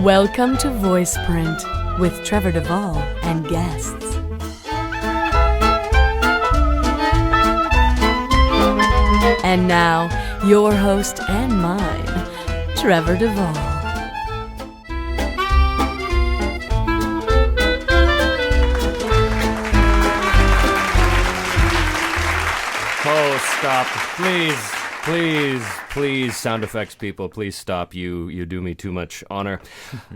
Welcome to Voiceprint with Trevor Devall and Guests. And now, your host and mine, Trevor Devall. Oh, stop. Please, sound effects people, please stop. You do me too much honor.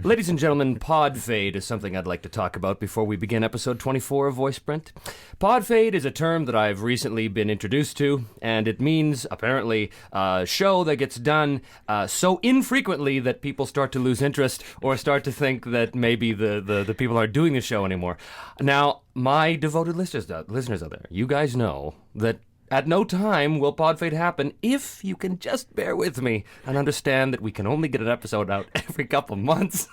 Ladies and gentlemen, pod fade is something I'd like to talk about before we begin episode 24 of Voiceprint. Pod fade is a term that I've recently been introduced to, and it means, apparently, a show that gets done so infrequently that people start to lose interest or start to think that maybe the people aren't doing the show anymore. Now, my devoted listeners out there, you guys know that at no time will pod fade happen if you can just bear with me and understand that we can only get an episode out every couple months.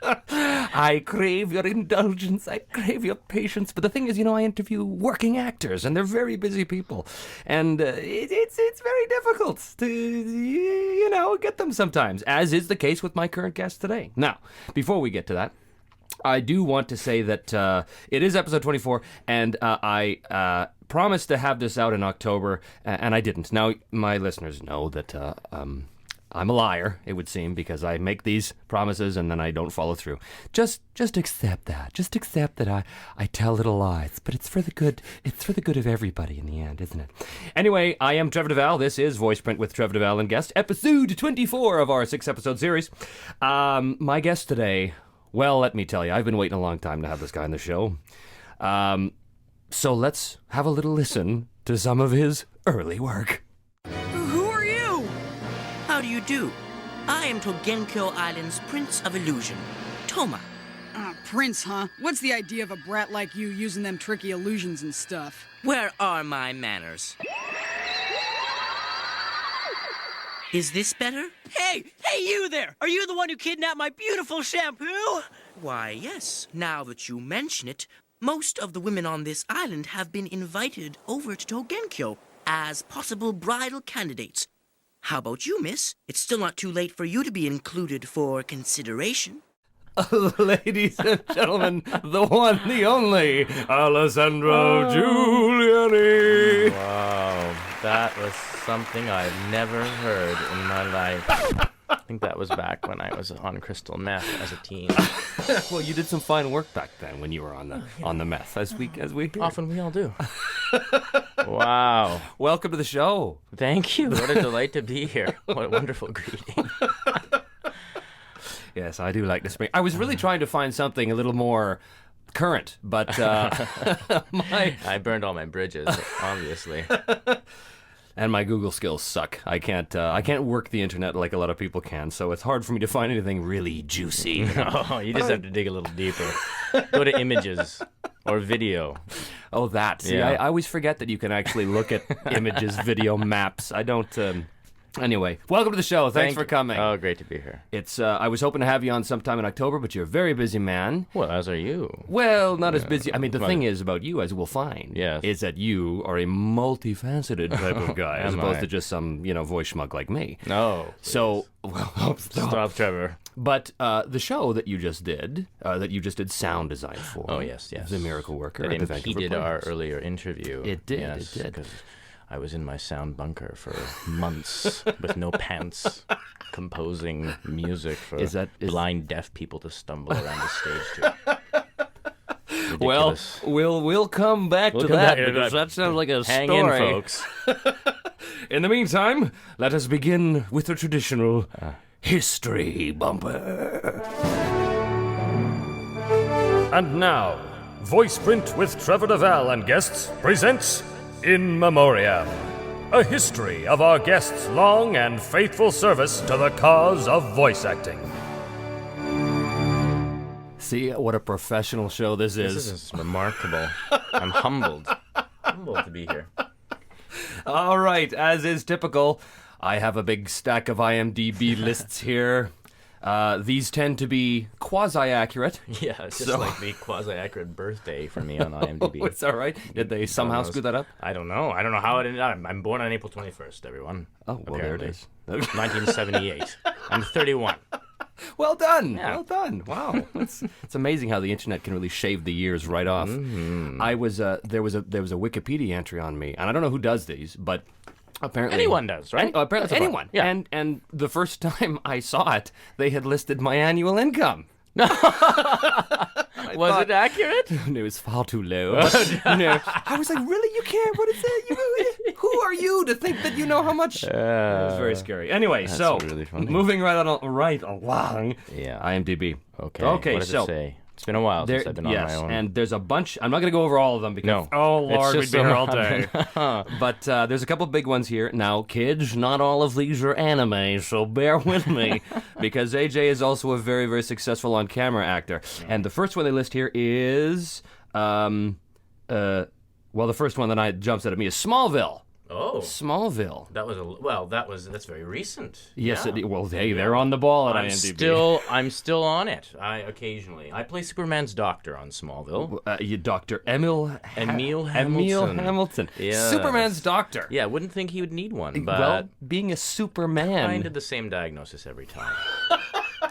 I crave your indulgence. I crave your patience. But the thing is, I interview working actors, and they're very busy people. And it's very difficult to, get them sometimes, as is the case with my current guest today. Now, before we get to that, I do want to say that it is episode 24, and I promised to have this out in October, and I didn't. Now, my listeners know that I'm a liar, it would seem, because I make these promises and then I don't follow through. Just accept that. Just accept that I tell little lies, but it's for the good. It's for the good of everybody in the end, isn't it? Anyway, I am Trevor Devall. This is Voiceprint with Trevor Devall and Guests, episode 24 of our 6-episode series. My guest today, well, let me tell you, I've been waiting a long time to have this guy on the show. So let's have a little listen to some of his early work. Who are you? How do you do? I am Togenkyo Island's Prince of Illusion, Toma. Prince, huh? What's the idea of a brat like you using them tricky illusions and stuff? Where are my manners? Is this better? Hey, you there! Are you the one who kidnapped my beautiful shampoo? Why, yes. Now that you mention it, most of the women on this island have been invited over to Togenkyo as possible bridal candidates. How about you, miss? It's still not too late for you to be included for consideration. Ladies and gentlemen, the one, the only, Alessandro Juliani. Wow, that was something I've never heard in my life. I think that was back when I was on crystal meth as a teen. Well, you did some fine work back then when you were on the meth, as we Often we all do. Wow. Welcome to the show. Thank you. What a delight to be here. What a wonderful greeting. Yes, I do like to spring. I was really trying to find something a little more current, but I burned all my bridges, obviously. And my Google skills suck. I can't work the internet like a lot of people can, so it's hard for me to find anything really juicy. Oh, you just have to dig a little deeper. Go to images or video. Oh, that. See, Yeah. I always forget that you can actually look at images, video, maps. I don't... Anyway, welcome to the show. Thanks for coming. Oh, great to be here. It's I was hoping to have you on sometime in October, but you're a very busy man. Well, as are you. Well, not as busy. I mean, the thing is about you, as we'll find, Yes. is that you are a multifaceted type of guy, as Am opposed I? to just some, voice schmuck like me. No. So, well, Stop, Trevor. But the show that you just did sound design for. Oh, yes. It was a miracle worker. That at the Vancouver impeded our Playhouse. earlier interview. It did, Yes, it did. because I was in my sound bunker for months with no pants, composing music for blind deaf people to stumble around the stage to. Well, we'll come back to that because that sounds like a Hang story. in, folks. In the meantime, let us begin with the traditional history bumper. And now, Voiceprint with Trevor Devall and Guests presents In Memoriam, a history of our guests' long and faithful service to the cause of voice acting. See what a professional show this is. This is remarkable. I'm humbled to be here. All right, as is typical, I have a big stack of IMDb lists here. These tend to be quasi-accurate. Yeah, it's just like the quasi-accurate birthday for me on IMDb. Oh, it's all right. Did they somehow screw that up? I don't know. I don't know how it ended up. I'm born on April 21st, everyone. Oh, well, there it is. 1978. I'm 31. Well done. Yeah. Well done. Wow. It's amazing how the internet can really shave the years right off. I was there was a Wikipedia entry on me, and I don't know who does these, but apparently anyone does, right? Apparently anyone. Yeah. And the first time I saw it, they had listed my annual income. Was it accurate? It was far too low. But, I was like, really? You can't? What is that? Who are you to think that you know how much? It was very scary. Anyway, so really funny. moving right along. Yeah. IMDb. Okay. Okay. What does it say? It's been a while since I've been on my own. And there's a bunch. I'm not going to go over all of them because, oh, Lord, we'd be here all day. But there's a couple big ones here. Now, kids, not all of these are anime, so bear with me because AJ is also a very, very successful on-camera actor. And the first one they list here is, the first one that jumps out at me is Smallville. Oh. Smallville. That's very recent. Yes, yeah. They're on the ball at IMDb. I'm still on it. I play Superman's doctor on Smallville. You Dr. Emil Hamilton. Yes. Superman's doctor. Yeah, wouldn't think he would need one, but well, being a Superman. kind of the same diagnosis every time.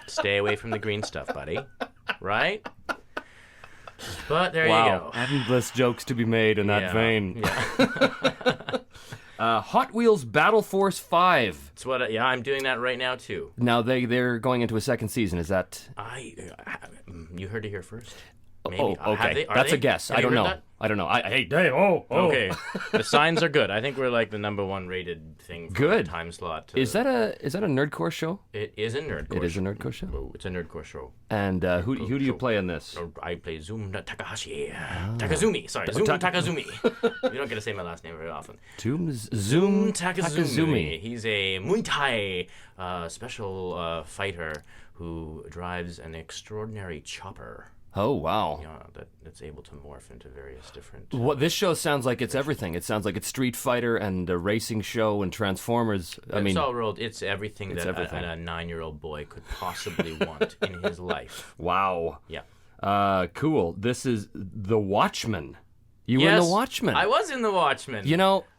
Stay away from the green stuff, buddy. Right? But there you go. Endless jokes to be made in that vein. Yeah. Hot Wheels Battle Force 5. It's what. I'm doing that right now too. Now they're going into a second season. Is that? You heard it here first. Maybe. Oh, okay. That's a guess. I don't know. That? I don't know. Hey, Dave. Oh. Okay. The signs are good. I think we're like the #1 rated thing for good the time slot. Is that a Nerdcore show? It is a Nerdcore. It is a Nerdcore show. Oh, it's a Nerdcore show. And who do you play in this? I play Takazumi. Sorry, Zoom Takazumi. You don't get to say my last name very often. Zoom Takazumi. He's a Muay Thai special fighter who drives an extraordinary chopper. Oh, wow. Yeah, that's able to morph into various different... This show sounds like it's everything. It sounds like it's Street Fighter and a racing show and Transformers. It's everything that a 9-year-old boy could possibly want in his life. Wow. Yeah. Cool. This is The Watchmen. You were in The Watchmen. I was in The Watchmen.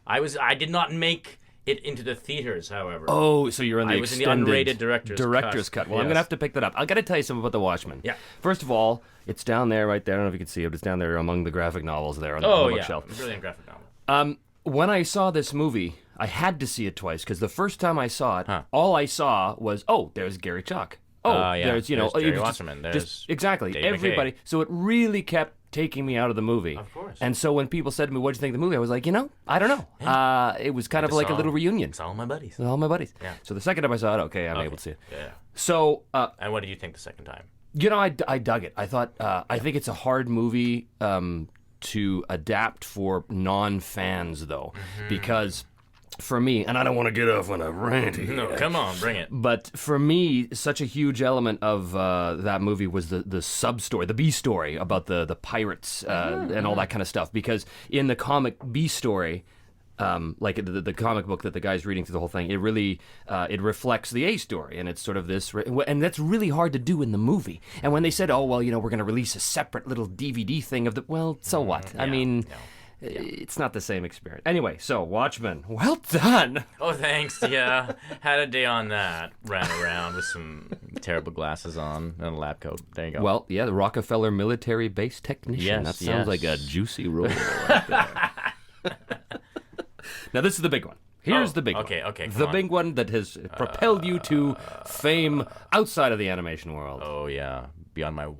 I did not make it into the theaters, however. Oh, so you're in the I was in the unrated director's cut. Well, I'm going to have to pick that up. I've got to tell you something about The Watchmen. Yeah. First of all, it's down there right there. I don't know if you can see it, but it's down there among the graphic novels there on the bookshelf. Brilliant graphic novel. When I saw this movie, I had to see it twice because the first time I saw it, all I saw was, there's Gary Chalk. There's Jerry Wasserman. Exactly. Dave Everybody. McKay. So it really kept taking me out of the movie. Of course. And so when people said to me, what'd you think of the movie? I was like, I don't know. Yeah. It was kind of like a little reunion. It's all my buddies. All my buddies. Yeah. So the second time I saw it, I'm able to see it. Yeah. So... and what did you think the second time? I dug it. I thought, I think it's a hard movie to adapt for non-fans, though, because... For me, and I don't want to get off on a rant here. No, come on, bring it. But for me, such a huge element of that movie was the sub-story, the B-story about the pirates and all that kind of stuff. Because in the comic B-story, like the comic book that the guy's reading through the whole thing, it really it reflects the A-story. And it's sort of this... And that's really hard to do in the movie. And when they said, we're going to release a separate little DVD thing of the... Well, so what? I mean... No. Yeah. It's not the same experience. Anyway, so Watchmen. Well done. Oh, thanks. Yeah. Had a day on that. Ran around with some terrible glasses on and a lab coat. There you go. Well, yeah, the Rockefeller military base technician. That sounds like a juicy role right there. Now, this is the big one. Here's the big one. Okay. The big one that has propelled you to fame outside of the animation world. Oh, yeah. Beyond your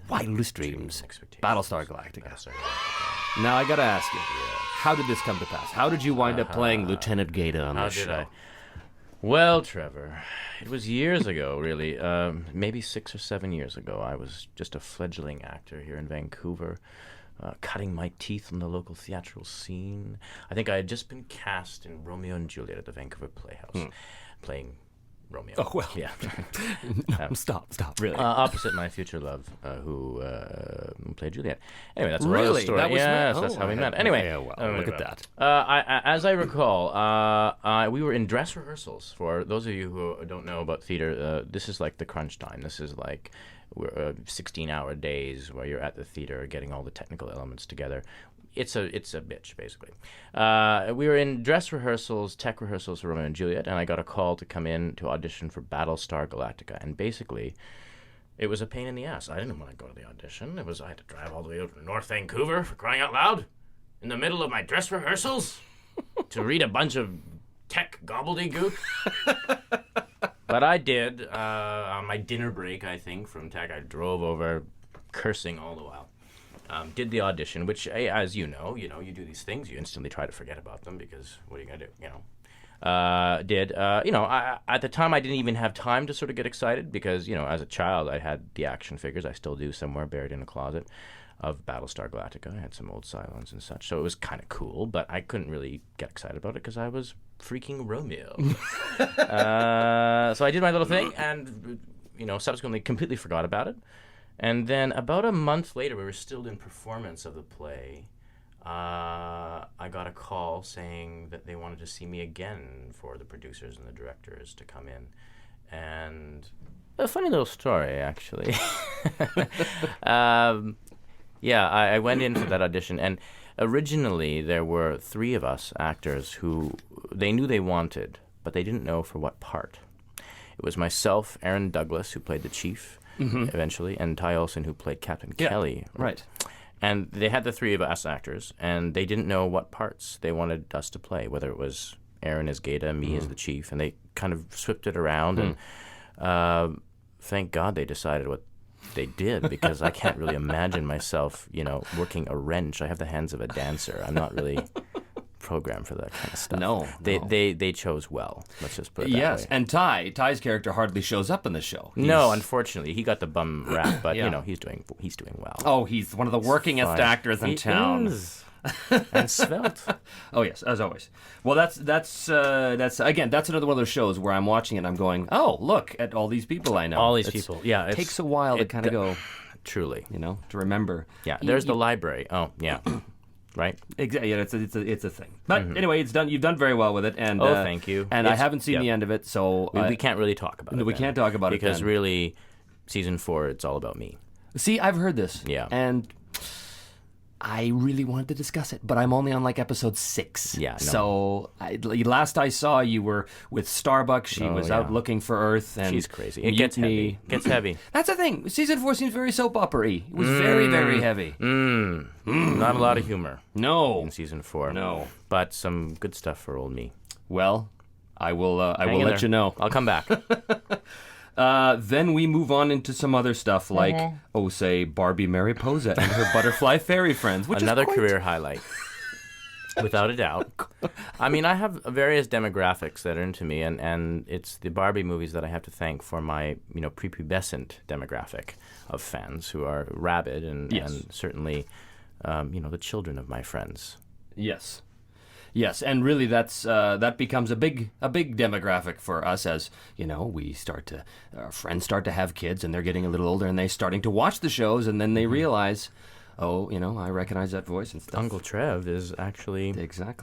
wildest dreams. Battlestar Galactica. Now, I got to ask you, how did this come to pass? How did you wind up playing Lieutenant Gaeta on this show? Well, Trevor, it was years ago, really. Maybe 6 or 7 years ago. I was just a fledgling actor here in Vancouver, cutting my teeth on the local theatrical scene. I think I had just been cast in Romeo and Juliet at the Vancouver Playhouse, playing Romeo. Oh, well. Yeah. Stop, really. Opposite my future love, who played Juliet. Anyway, that's a real Really? story. That was yes, me? that's how we met. Yeah, Anyway, well, look at that. as I recall, we were in dress rehearsals. For those of you who don't know about theater, this is like the crunch time. This is like 16-hour days where you're at the theater getting all the technical elements together. It's a bitch, basically. We were in dress rehearsals, tech rehearsals for Romeo and Juliet, and I got a call to come in to audition for Battlestar Galactica. And basically, it was a pain in the ass. I didn't want to go to the audition. I had to drive all the way over to North Vancouver, for crying out loud, in the middle of my dress rehearsals, to read a bunch of tech gobbledygook. But I did. On my dinner break, I think, from tech, I drove over, cursing all the while. Did the audition, which, as you know, you do these things, you instantly try to forget about them because what are you going to do, at the time I didn't even have time to sort of get excited because, as a child I had the action figures, I still do somewhere buried in a closet, of Battlestar Galactica. I had some old Cylons and such, so it was kind of cool, but I couldn't really get excited about it because I was freaking Romeo. So I did my little thing and, subsequently completely forgot about it. And then about a month later, we were still in performance of the play. I got a call saying that they wanted to see me again for the producers and the directors to come in. And a funny little story, actually. I went in for that audition. And originally, there were 3 of us actors who they knew they wanted, but they didn't know for what part. It was myself, Aaron Douglas, who played the chief, eventually, and Ty Olsson, who played Captain Kelly. Right. And they had the 3 of us actors, and they didn't know what parts they wanted us to play, whether it was Aaron as Gaeta, me as the chief, and they kind of swept it around. And thank God they decided what they did, because I can't really imagine myself, working a wrench. I have the hands of a dancer. I'm not really programmed for that kind of stuff. No. They chose well. Let's just put it that way. Yes, and Ty's character hardly shows up in the show. No, unfortunately, he got the bum rap, but he's doing well. Oh, he's one of the workingest actors in town. Is. And svelte. Oh yes, as always. Well, that's again, that's another one of those shows where I'm watching it and I'm going, oh, look at all these people I know. All these people. Yeah, it takes a while to kind of go. Truly, to remember. Yeah, there's the library. Oh, yeah. Right. Exactly. Yeah, it's a thing. But anyway, it's done. You've done very well with it. And thank you. And I haven't seen the end of it, so we can't really talk about it. We can't talk about it because really, season 4, it's all about me. See, I've heard this. Yeah. And I really wanted to discuss it, but I'm only on like episode 6. Yeah. No. So last I saw, you were with Starbuck. She was out looking for Earth, and she's crazy. It gets heavy. Gets heavy. That's the thing. Season 4 seems very soap opera-y. It was very, very heavy. Not a lot of humor. No. In season 4. No. But some good stuff for old me. Well, I will let you know. I'll come back. Then we move on into some other stuff like, say, Barbie Mariposa and her butterfly fairy friends, which another is quite... career highlight, without a doubt. I mean, I have various demographics that are into me, and it's the Barbie movies that I have to thank for my, prepubescent demographic of fans who are rabid and certainly, the children of my friends. Yes. Yes, and really that becomes a big demographic for us as, our friends start to have kids and they're getting a little older and they're starting to watch the shows and then they realize, I recognize that voice and stuff. Uncle Trev is actually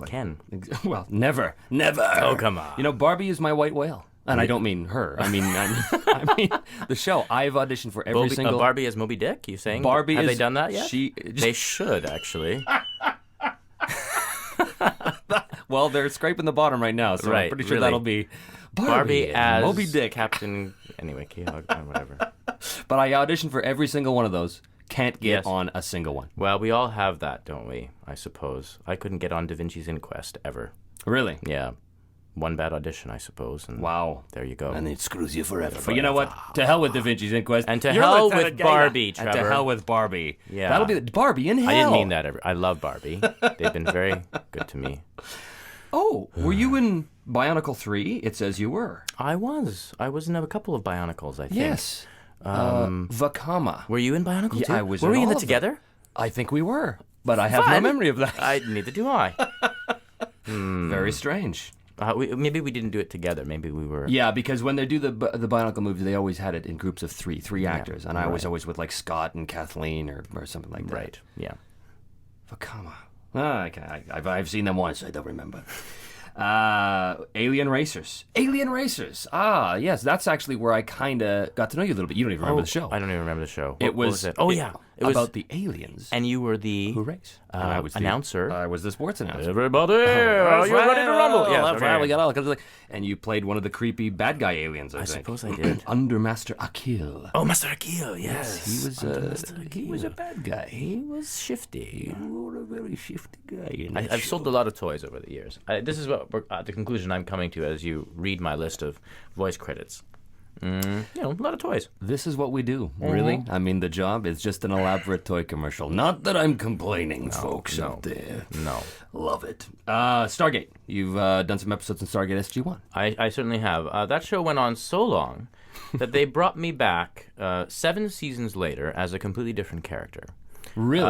Ken. Well, never. Oh, come on. Barbie is my white whale. And I don't mean her. I mean the show. I've auditioned for every single... Barbie as Moby Dick, you saying? Barbie Have they done that yet? They should, actually. Well, they're scraping the bottom right now, so I'm pretty sure that'll be Barbie as Moby Dick. Captain... Anyway, K-Hog, whatever. But I auditioned for every single one of those. Can't get on a single one. Well, we all have that, don't we? I suppose. I couldn't get on Da Vinci's Inquest, ever. Really? Yeah. One bad audition, I suppose. And wow. There you go. And it screws you forever. But you know what? To hell with Da Vinci's Inquest. And to hell with Barbie, Trevor. And to hell with Barbie. Yeah. That'll be Barbie in hell. I didn't mean that ever. I love Barbie. They've been very good to me. Oh, were you in Bionicle 3? It says you were. I was. I was in a couple of Bionicles, I think. Yes. Vakama. Were you in Bionicle too? I was. Were we in it all together? I think we were, but I have no memory of that. Neither do I. Very strange. Maybe we didn't do it together. Maybe we were. Yeah, because when they do the Bionicle movies, they always had it in groups of three actors, and I was always with like Scott and Kathleen or something like that. Right. Yeah. But come on. I've seen them once. I don't remember. Alien Racers. Ah, yes, that's actually where I kind of got to know you a little bit. You don't even remember the show. I don't even remember the show. What was it? Oh, yeah. It was about the aliens. And you were the who race? And I was the announcer. I was the sports announcer. Everybody, are you ready to rumble? Yeah, that's right. We got all. And you played one of the creepy bad guy aliens, I think. Suppose I did. Under Master Akil. Oh, Master Akil, yes. He was a bad guy. He was shifty. You were a very shifty guy. I've sold a lot of toys over the years. This is what the conclusion I'm coming to as you read my list of voice credits. A lot of toys. This is what we do, really. I mean, the job is just an elaborate toy commercial. Not that I'm complaining, folks out there. No. Love it. Stargate. You've done some episodes in Stargate SG-1. I certainly have. That show went on so long that they brought me back 7 seasons later as a completely different character. Really?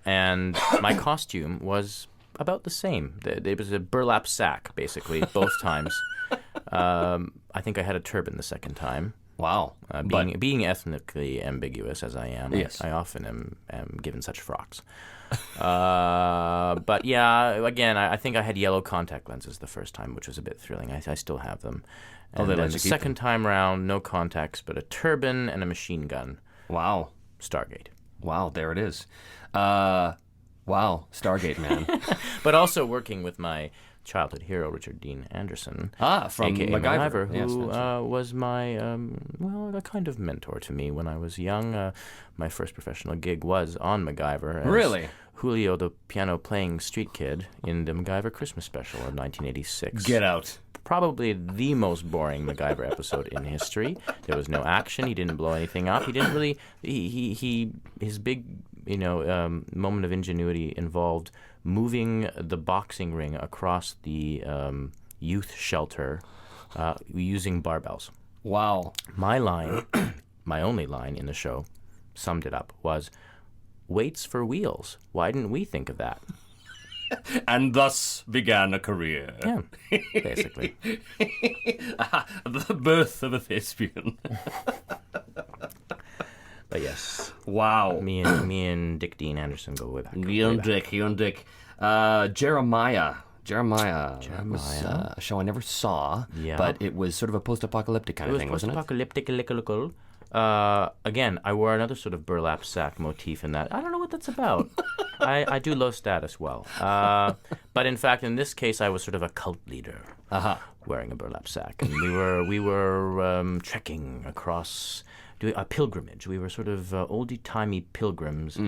And my costume was about the same. It was a burlap sack, basically, both times. I think I had a turban the second time. Wow. Being ethnically ambiguous as I am, yes. I often am given such frocks. But yeah, again, I think I had yellow contact lenses the first time, which was a bit thrilling. I still have them. And then the second time round, no contacts, but a turban and a machine gun. Wow. Stargate. Wow, there it is. Wow, Stargate, man. But also working with my childhood hero, Richard Dean Anderson, from a.k.a. MacGyver, who was my, a kind of mentor to me when I was young. My first professional gig was on MacGyver. Really? Julio, the piano-playing street kid in the MacGyver Christmas special of 1986. Get out. Probably the most boring MacGyver episode in history. There was no action. He didn't blow anything up. He didn't really... His big, moment of ingenuity involved moving the boxing ring across the youth shelter using barbells. Wow. My line, my only line in the show, summed it up, was, weights for wheels. Why didn't we think of that? And thus began a career. Yeah, basically. The birth of a thespian. But yes. Wow. Me and Dick Dean Anderson go way back. You and Dick. Jeremiah. Was a show I never saw, but it was sort of a post-apocalyptic kind of thing, wasn't it? Post-apocalyptic. Again, I wore another sort of burlap sack motif in that. I don't know what that's about. I do low status well. But in fact, in this case, I was sort of a cult leader wearing a burlap sack. And we were trekking across, doing a pilgrimage. We were sort of oldie-timey pilgrims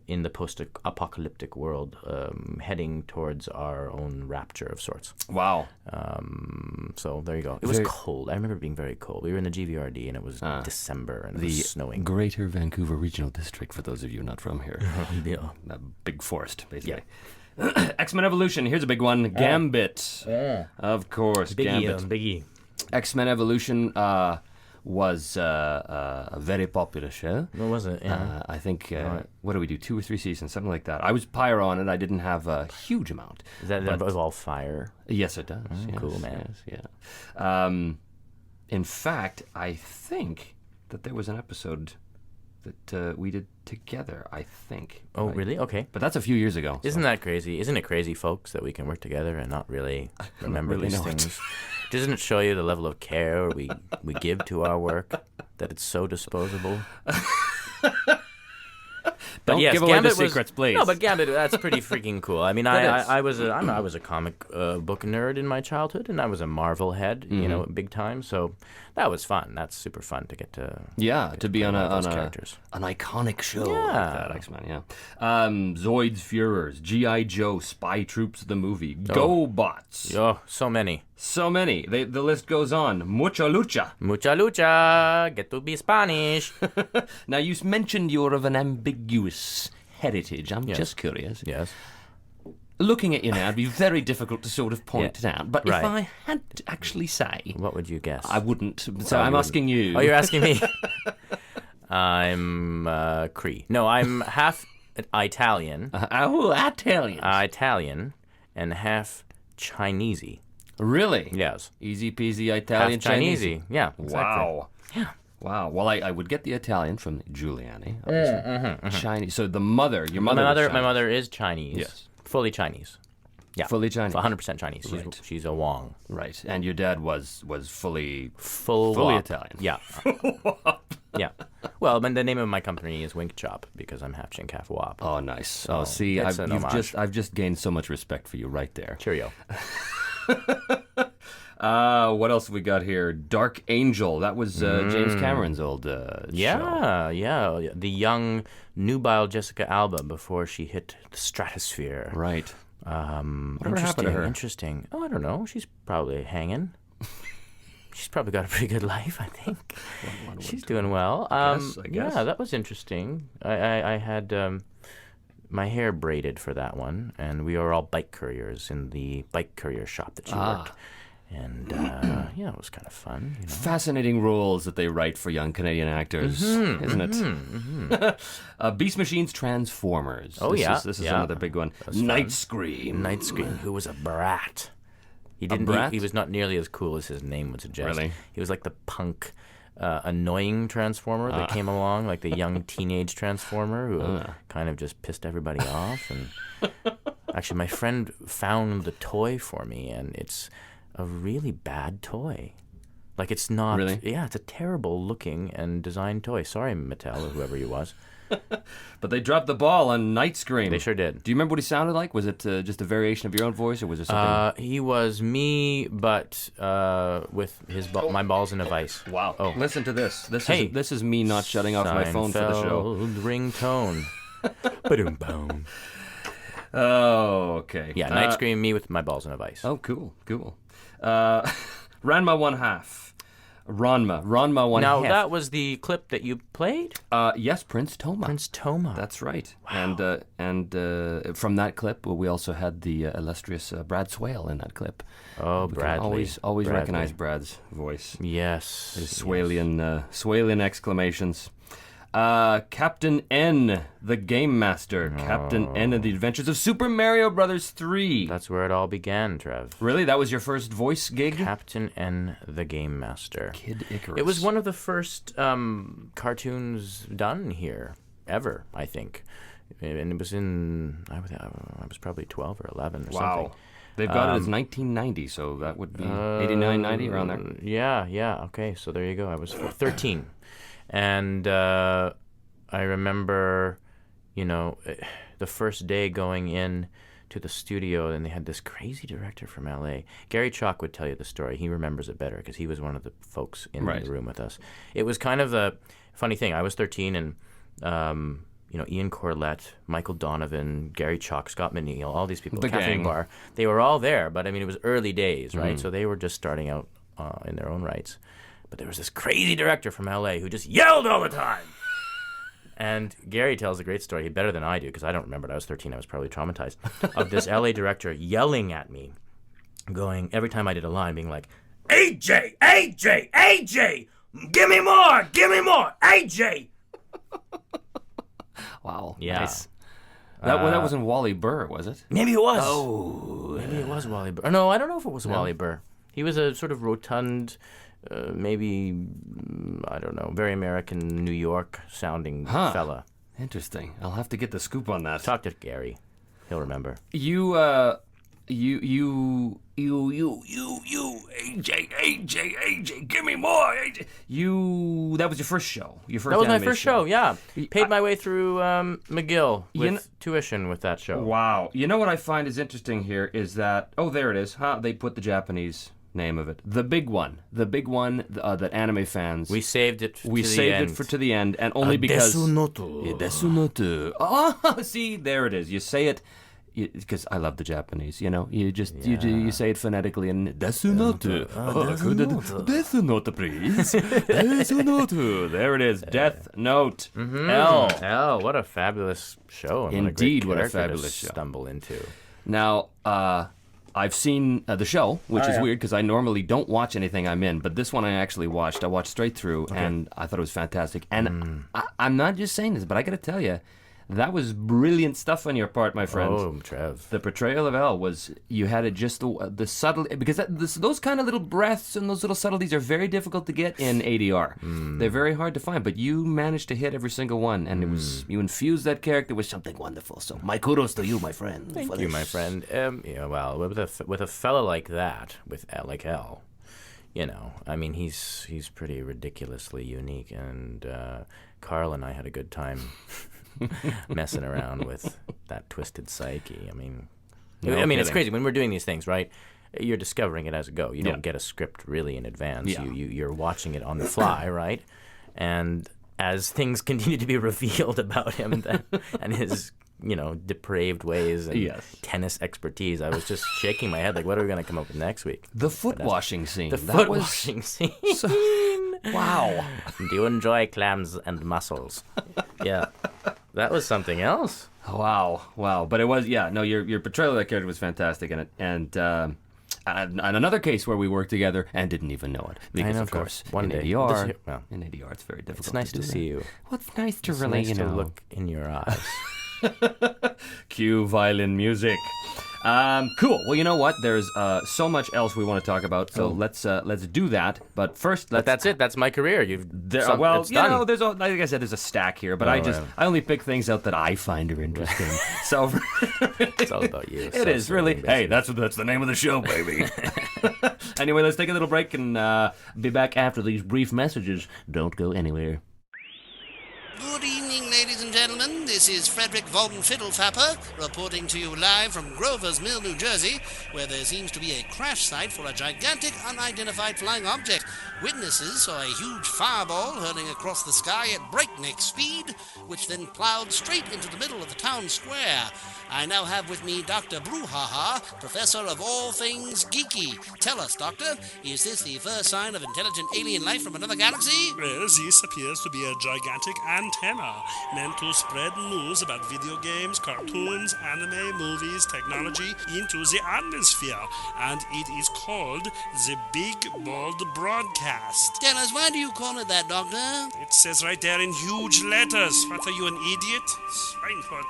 in the post-apocalyptic world, heading towards our own rapture of sorts. Wow. So there you go. It was cold. I remember it being very cold. We were in the GVRD, and it was December, and it was snowing. Greater Vancouver Regional District, for those of you not from here. Yeah. A big forest, basically. Yeah. X-Men Evolution. Here's a big one. Gambit. Of course, Gambit. Biggie. X-Men Evolution was a very popular show. What was it? Yeah. I think, what do we do, 2 or 3 seasons, something like that. I was pyro on it. I didn't have a huge amount. Does that involve fire? Yes, it does. Yes, cool, man. Yes, yeah. In fact, I think that there was an episode that we did together, I think. Oh, really? Okay. But that's a few years ago. Isn't that crazy? Isn't it crazy, folks, that we can work together and not really remember these things? Doesn't it show you the level of care we give to our work, that it's so disposable? Don't give away the secrets, please. No, but Gambit, that's pretty freaking cool. I mean, I was a comic book nerd in my childhood, and I was a Marvel head, big time. So that was fun. That's super fun to get to. Yeah, to be on characters. An iconic show like that, X-Men. Yeah. Zoids, Führers, G.I. Joe, Spy Troops, the movie, GoBots. Oh, so many. So many. The list goes on. Mucha lucha. Mucha lucha. Get to be Spanish. Now, you mentioned you're of an ambiguous heritage. I'm just curious. Yes. Looking at you now, it'd be very difficult to sort of point it out. But if I had to actually say... What would you guess? I wouldn't. So I'm asking you. Oh, you're asking me? I'm Cree. No, I'm half Italian. Italian. Italian and half Chinesey. Really? Yes. Easy peasy Italian Chinese. Chinese. Yeah. Exactly. Wow. Yeah. Wow. Well, I would get the Italian from Giuliani. Chinese. So the mother, your mother. My mother is Chinese. Yes. Fully Chinese. Yeah. Fully Chinese. 100% Chinese. Right. She's a Wong. Right. And your dad was fully Fully wop. Italian. Yeah. Yeah. Well, the name of my company is Wink Chop because I'm half Chink, half Wop. Oh, nice. So see, it's an homage. I've just gained so much respect for you right there. Cheerio. What else have we got here? Dark Angel. That was James Cameron's old show. Yeah. The young, nubile Jessica Alba before she hit the stratosphere. Right. Whatever happened to her? Interesting. Oh, I don't know. She's probably hanging. She's probably got a pretty good life, I think. She's doing well. I guess. Yeah, that was interesting. I had my hair braided for that one, and we were all bike couriers in the bike courier shop that she worked. And, yeah, it was kind of fun. You know? Fascinating roles that they write for young Canadian actors, isn't it? Beast Machines Transformers. Oh, This is another big one. Night Scream. Who was a brat. He didn't. brat? He was not nearly as cool as his name would suggest. Really? He was like the punk, annoying Transformer that came along, like the young teenage Transformer who kind of just pissed everybody off. And actually, my friend found the toy for me, and it's a really bad toy. Like, it's not... Really? Yeah, it's a terrible looking and designed toy. Sorry, Mattel, or whoever he was. But they dropped the ball on Night Scream. They sure did. Do you remember what he sounded like? Was it just a variation of your own voice, or was it something... He was me, but with my balls in a vice. Wow. Oh. Listen to this. This is me not shutting off my phone for the show. Ringtone. Ba-dum-bum. Oh, okay. Yeah, Night Scream, me with my balls in a vice. Oh, cool. Ranma 1/2. Ranma 1/2. Now, that was the clip that you played? Yes, Prince Toma. Prince Toma. That's right. Wow. And from that clip, we also had the illustrious Brad Swale in that clip. Oh, We can Bradley. always Bradley. recognize Brad's voice. Yes. His Swalian exclamations. Captain N, the Game Master. Captain N and the Adventures of Super Mario Brothers 3. That's where it all began, Trev. Really? That was your first voice gig? Captain N, the Game Master. Kid Icarus. It was one of the first cartoons done here, ever, I think. And it was I was probably 12 or 11 or something. They've got it as 1990, so that would be 89, 90, around there. Yeah. Okay, so there you go. I was 13. And I remember, the first day going in to the studio, and they had this crazy director from L.A. Gary Chalk would tell you the story. He remembers it better because he was one of the folks in the room with us. It was kind of the funny thing. I was 13, and Ian Corlett, Michael Donovan, Gary Chalk, Scott McNeil, all these people, the Kathleen gang. Barr, they were all there. But it was early days, right? So they were just starting out in their own rights. But there was this crazy director from L.A. who just yelled all the time. And Gary tells a great story, better than I do, because I don't remember it. I was 13. I was probably traumatized, of this L.A. director yelling at me, going, every time I did a line, being like, AJ, AJ, AJ, give me more, AJ. Wow. Yeah. Nice. That wasn't Wally Burr, was it? Maybe it was. Oh. Maybe it was Wally Burr. No, I don't know if it was Wally Burr. He was a sort of rotund... maybe, I don't know, very American, New York-sounding fella. Interesting. I'll have to get the scoop on that. Talk to Gary. He'll remember. You, AJ, give me more, AJ. That was your first show. That was my first show, yeah. Paid my way through McGill with tuition with that show. Wow. You know what I find is interesting here is that, there it is. They put the Japanese name of it. The big one that anime fans... We saved it to the end, and only because... Desunoto. Oh, see, there it is. You say it... Because I love the Japanese, you just you say it phonetically and Desunoto. Desunoto, please. Desunoto. There it is. Death Note. L. What a fabulous show. And Indeed, what a character to fabulous show. Stumble into. Now, I've seen the show, which is weird because I normally don't watch anything I'm in, but this one I actually watched. I watched straight through, and I thought it was fantastic. And I'm not just saying this, but I got to tell you, That was brilliant stuff on your part, my friend. Oh, Trev. The portrayal of Elle was, you had it just the subtle, because those kind of little breaths and those little subtleties are very difficult to get in ADR. They're very hard to find, but you managed to hit every single one, and it was, you infused that character with something wonderful. So my kudos to you, my friend. Thank you, my friend. Well, with a fella like that, like Elle, you know, I mean, he's pretty ridiculously unique, and Carl and I had a good time messing around with that twisted psyche. I mean, it's crazy when we're doing these things, right? You're discovering it as you go. You don't get a script really in advance. Yeah. You're watching it on the fly, right? And as things continue to be revealed about him and his, depraved ways and tennis expertise, I was just shaking my head like, what are we going to come up with next week? The foot washing scene. Scene. Wow. Do you enjoy clams and mussels? Yeah. That was something else. Wow. But it was, your portrayal of that character was fantastic in it. And another case where we worked together and didn't even know it. Because, of course, in ADR, it's very difficult. It's nice to see you. Well, it's nice to look in your eyes. Cue violin music. Cool. Well, you know what? There's so much else we want to talk about, so let's do that. But first, that's it. That's my career. It's done. Like I said, there's a stack here, but I only pick things out that I find are interesting. So it's all about you. It is really. Hey, that's the name of the show, baby. Anyway, let's take a little break and be back after these brief messages. Don't go anywhere. Good evening, ladies and gentlemen. This is Frederick Volden Fiddlefapper reporting to you live from Grover's Mill, New Jersey, where there seems to be a crash site for a gigantic unidentified flying object. Witnesses saw a huge fireball hurling across the sky at breakneck speed, which then plowed straight into the middle of the town square. I now have with me Dr. Brouhaha, professor of all things geeky. Tell us, Doctor, is this the first sign of intelligent alien life from another galaxy? Well, this appears to be a gigantic antenna meant to spread news about video games, cartoons, anime, movies, technology into the atmosphere, and it is called the Big Bald Broadcast. Tell us, why do you call it that, Doctor? It says right there in huge letters. What, are you an idiot? Swineford.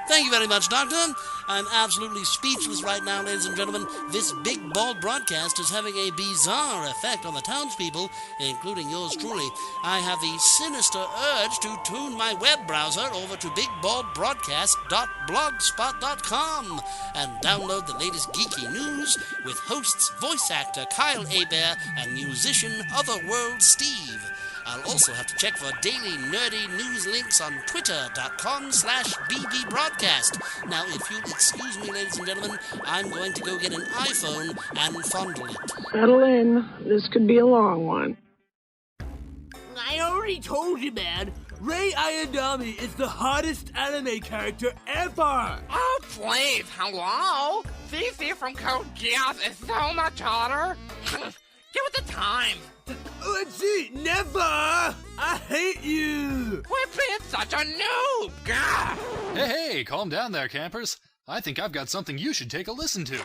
Thank you very much, Doctor. I'm absolutely speechless right now, ladies and gentlemen. This Big Bald Broadcast is having a bizarre effect on the townspeople, including yours truly. I have the sinister urge to tune my web browser over to bigbaldbroadcast.blogspot.com and download the latest geeky news with hosts, voice actor Kyle Hebert and musician Otherworld Steve. I'll also have to check for daily nerdy news links on twitter.com/bbroadcast. Now, if you'll excuse me, ladies and gentlemen, I'm going to go get an iPhone and fondle it. Settle in. This could be a long one. I already told you, man. Rei Ayanami is the hottest anime character ever! Oh, please, hello? CC from Code Geass is so much hotter. Get with the time. Gee, never! I hate you! Quit being such a noob! Gah! Hey, calm down there, campers. I think I've got something you should take a listen to.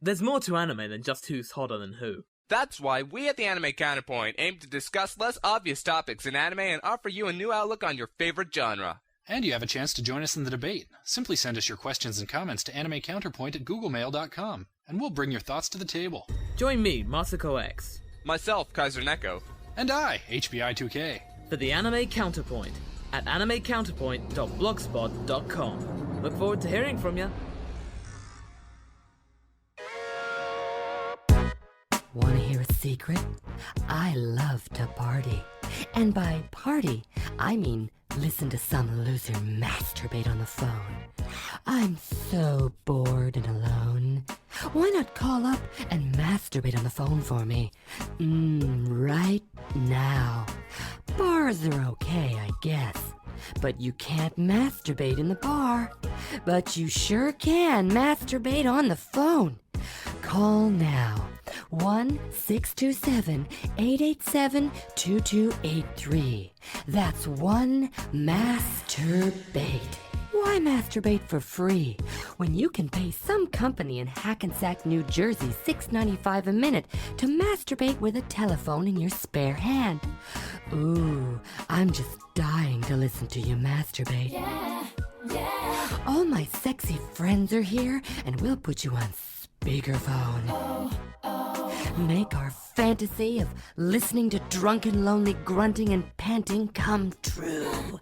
There's more to anime than just who's hotter than who. That's why we at the Anime Counterpoint aim to discuss less obvious topics in anime and offer you a new outlook on your favorite genre. And you have a chance to join us in the debate. Simply send us your questions and comments to animecounterpoint@googlemail.com, and we'll bring your thoughts to the table. Join me, Masako X. Myself, Kaiser Neko. And I, HBI2K. For the Anime Counterpoint at animecounterpoint.blogspot.com. Look forward to hearing from you. Want to hear a secret? I love to party. And by party, I mean listen to some loser masturbate on the phone. I'm so bored and alone. Why not call up and masturbate on the phone for me? Right now. Bars are okay, I guess. But you can't masturbate in the bar. But you sure can masturbate on the phone. Call now. 1-627-887-2283. That's one masturbate. Why masturbate for free when you can pay some company in Hackensack, New Jersey $6.95 a minute to masturbate with a telephone in your spare hand? Ooh, I'm just dying to listen to you masturbate. All my sexy friends are here, and we'll put you on speakerphone. Make our fantasy of listening to drunken, lonely grunting and panting come true.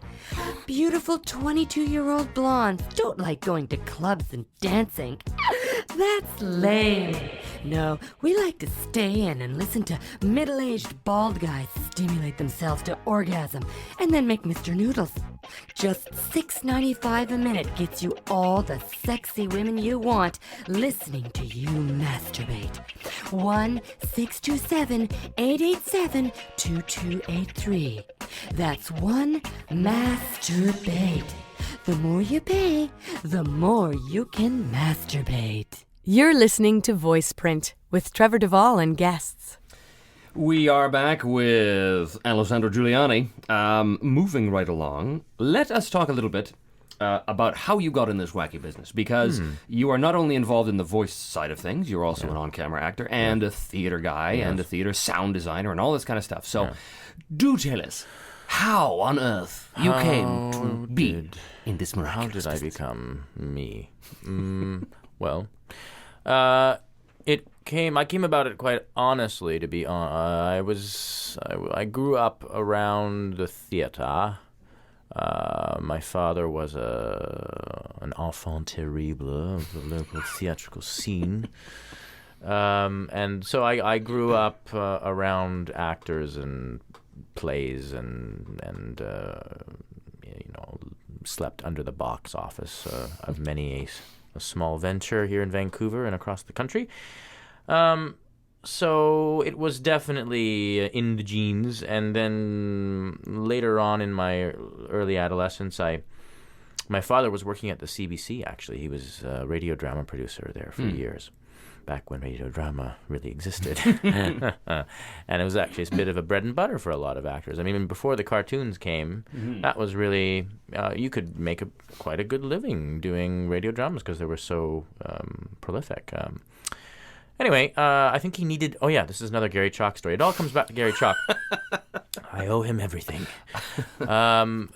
Beautiful 22-year-old blondes don't like going to clubs and dancing. That's lame. No, we like to stay in and listen to middle-aged bald guys stimulate themselves to orgasm and then make Mr. Noodles. Just $6.95 a minute gets you all the sexy women you want listening to you masturbate. 1-627-887-2283. That's 1-masturbate. The more you pay, the more you can masturbate. You're listening to Voiceprint with Trevor Devall and Guests. We are back with Alessandro Juliani. Moving right along, let us talk a little bit about how you got in this wacky business, because you are not only involved in the voice side of things, you're also an on-camera actor and a theater guy and a theater sound designer and all this kind of stuff. So do tell us how on earth you came to be in this miraculous How did I business. become me? Well, I came about it quite honestly, to be honest. I grew up around the theater. My father was an enfant terrible of the local theatrical scene. And so I grew up around actors and plays and slept under the box office of many a small venture here in Vancouver and across the country. So it was definitely in the genes. And then later on in my early adolescence, my father was working at the CBC, actually. He was a radio drama producer there for years, back when radio drama really existed. And it was actually a bit of a bread and butter for a lot of actors. I mean, before the cartoons came, that was really, you could make quite a good living doing radio dramas because they were so prolific. Anyway, I think he needed... Oh, yeah, this is another Gary Chalk story. It all comes back to Gary Chalk. I owe him everything. My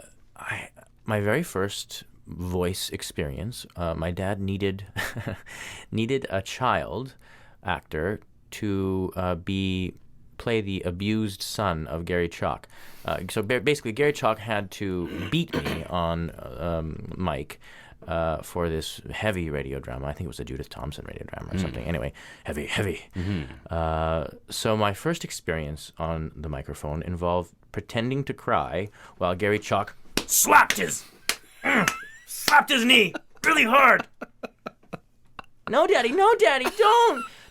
very first voice experience, my dad needed a child actor to play the abused son of Gary Chalk. So basically, Gary Chalk had to beat me on mic for this heavy radio drama. I think it was a Judith Thompson radio drama or something. Anyway, heavy. So my first experience on the microphone involved pretending to cry while Gary Chalk slapped his knee really hard. No, Daddy,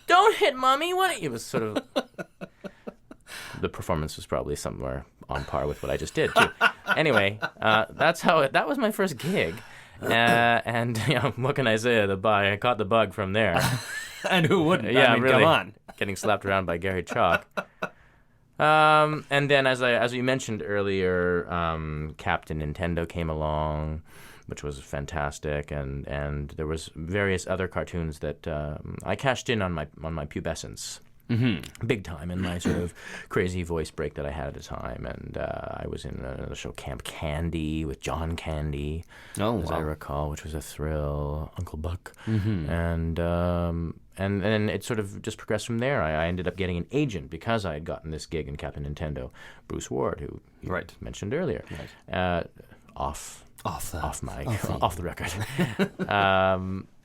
don't hit Mommy. What? It was sort of... The performance was probably somewhere on par with what I just did, too. Anyway, that was my first gig. And what can I say? I caught the bug from there. And who wouldn't? Yeah, I mean, really. come on. Getting slapped around by Gary Chalk. And then, as we mentioned earlier, Captain Nintendo came along, which was fantastic, and there was various other cartoons that I cashed in on my pubescence. Big time in my sort of crazy voice break that I had at the time. And I was in the show Camp Candy with John Candy, as I recall, which was a thrill. Uncle Buck. And then it sort of just progressed from there. I ended up getting an agent because I had gotten this gig in Captain Nintendo, Bruce Ward, who you mentioned earlier. Off the record.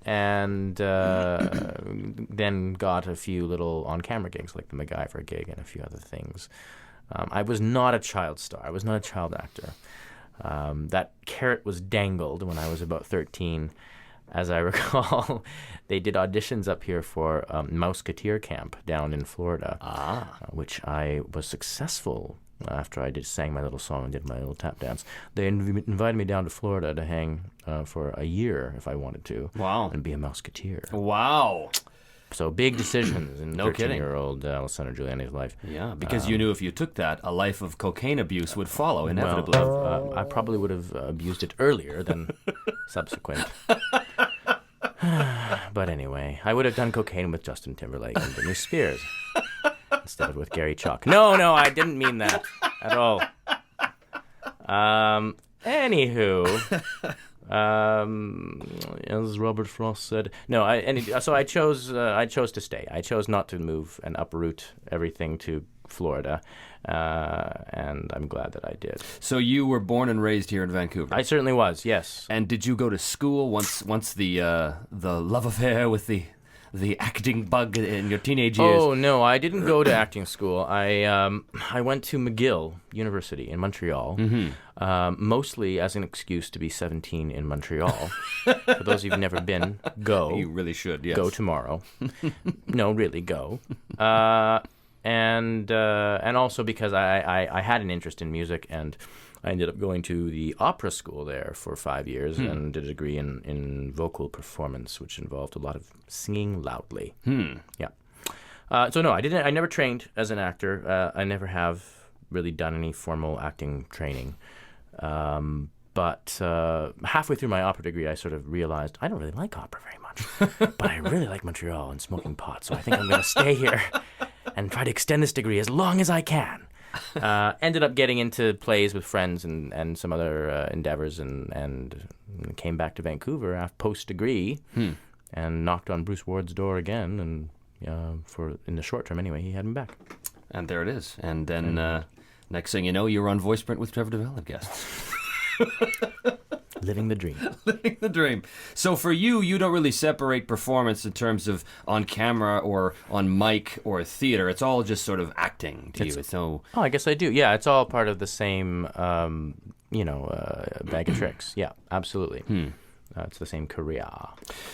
And then got a few little on-camera gigs, like the MacGyver gig and a few other things. I was not a child star. I was not a child actor. That carrot was dangled when I was about 13. As I recall, they did auditions up here for Mouseketeer Camp down in Florida, which I was successful after I sang my little song and did my little tap dance. They invited me down to Florida to hang for a year if I wanted to. Wow. And be a Mouseketeer. Wow. So big decisions in No kidding. 13-year-old Alessandro Giuliani's life. Yeah, because you knew if you took that, a life of cocaine abuse would follow inevitably. Well, I probably would have abused it earlier than subsequent. But anyway, I would have done cocaine with Justin Timberlake and Britney Spears instead of with Gary Chalk. No, I didn't mean that at all. Anywho, as Robert Frost said, no. So I chose to stay. I chose not to move and uproot everything to Florida, and I'm glad that I did. So you were born and raised here in Vancouver? I certainly was, yes. And did you go to school once the love affair with the acting bug in your teenage years? Oh, no, I didn't go to acting school. I went to McGill University in Montreal, mostly as an excuse to be 17 in Montreal. For those of you who've never been, go. You really should, yes. Go tomorrow. No, really, go. And also because I had an interest in music, and I ended up going to the opera school there for 5 years and did a degree in vocal performance, which involved a lot of singing loudly. Yeah. So no, I never trained as an actor. I never have really done any formal acting training. But halfway through my opera degree, I sort of realized I don't really like opera very much, but I really like Montreal and smoking pot, so I think I'm going to stay here and try to extend this degree as long as I can. Ended up getting into plays with friends and some other endeavors, and came back to Vancouver after post-degree and knocked on Bruce Ward's door again, and for in the short term anyway, he had me back. And there it is. And then next thing you know, you were on Voiceprint with Trevor Devall and Guests. Living the dream. Living the dream. So for you, you don't really separate performance in terms of on camera or on mic or theater. It's all just sort of acting to you. So I guess I do. Yeah, it's all part of the same, bag of tricks. Yeah, absolutely. It's the same career.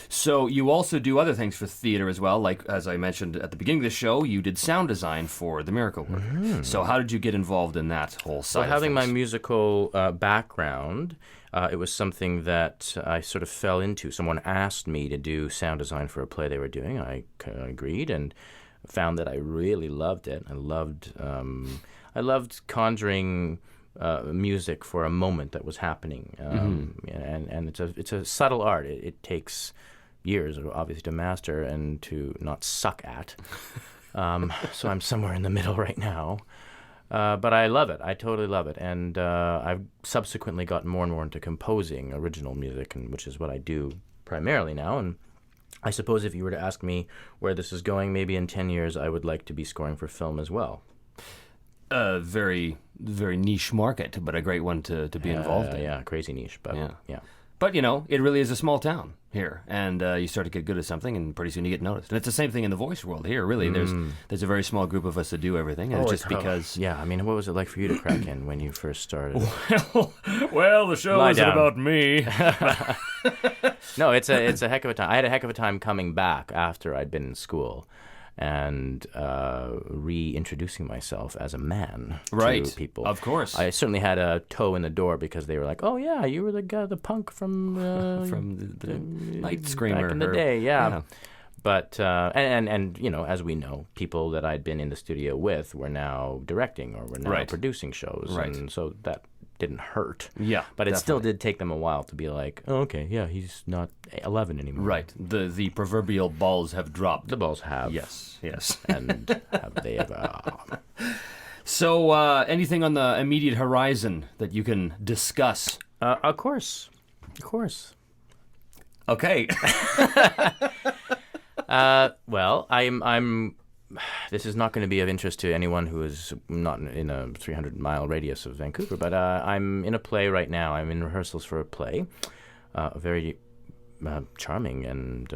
So you also do other things for theater as well. Like, as I mentioned at the beginning of the show, you did sound design for The Miracle Worker. So how did you get involved in that whole side of things? Having my musical background, it was something that I sort of fell into. Someone asked me to do sound design for a play they were doing. I agreed and found that I really loved it. I loved conjuring music for a moment that was happening, and it's a subtle art. It takes years, obviously, to master and to not suck at. So I'm somewhere in the middle right now. But I love it. I totally love it. And I've subsequently gotten more and more into composing original music, which is what I do primarily now. And I suppose if you were to ask me where this is going, maybe in 10 years, I would like to be scoring for film as well. Very, very niche market, but a great one to be involved in. Yeah, crazy niche, but yeah. But, it really is a small town here, and you start to get good at something, and pretty soon you get noticed. And it's the same thing in the voice world here, really. There's a very small group of us that do everything, and it's just because... Yeah, I mean, what was it like for you to crack in when you first started? Well, the show isn't about me. No, it's a heck of a time. I had a heck of a time coming back after I'd been in school and reintroducing myself as a man to people. Of course. I certainly had a toe in the door because they were like, "Oh yeah, you were the guy, the punk from the Night Screamer back in the day." Yeah. But and as we know, people that I'd been in the studio with were now directing or were now producing shows, and so that didn't hurt. Yeah, but it still did take them a while to be like, oh, okay, yeah, he's not 11 anymore. Right. The proverbial balls have dropped. The balls have. Yes. And have they ever? So, anything on the immediate horizon that you can discuss? Of course. Okay. Well, I'm. This is not going to be of interest to anyone who is not in a 300-mile radius of Vancouver, but I'm in a play right now. I'm in rehearsals for a play, a very charming and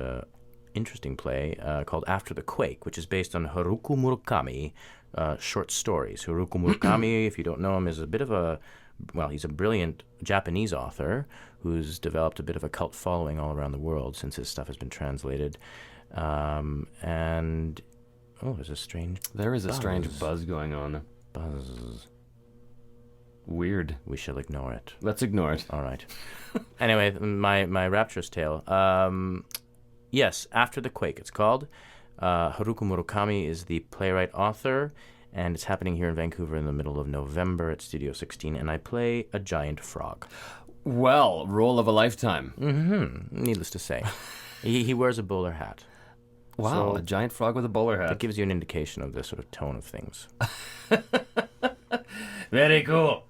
interesting play called After the Quake, which is based on Haruki Murakami short stories. Haruki Murakami, if you don't know him, is he's a brilliant Japanese author who's developed a bit of a cult following all around the world since his stuff has been translated. And... Oh, There is a strange buzz going on. Buzz. Weird. We shall ignore it. Let's ignore it. All right. Anyway, my rapturous tale. Yes, After the Quake, it's called. Haruki Murakami is the playwright author, and it's happening here in Vancouver in the middle of November at Studio 16, and I play a giant frog. Well, role of a lifetime. Needless to say. He wears a bowler hat. Wow, So a giant frog with a bowler hat. That gives you an indication of the sort of tone of things. Very cool.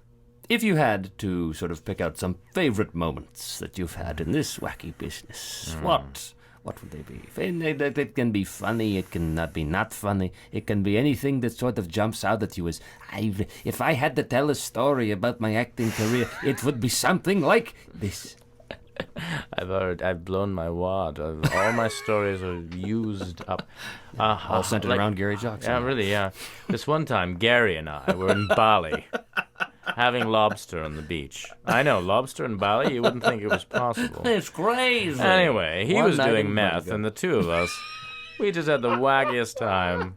if you had to sort of pick out some favorite moments that you've had in this wacky business, what would they be? It can be funny, it cannot be not funny, it can be anything that sort of jumps out at you as, if I had to tell a story about my acting career, it would be something like this. I've blown my wad. All my stories are used up. All centered around Gary Jackson. Yeah, really, yeah. This one time, Gary and I were in Bali, having lobster on the beach. I know, lobster in Bali, you wouldn't think it was possible. It's crazy. Anyway, he was doing meth, and the two of us, we just had the wackiest time.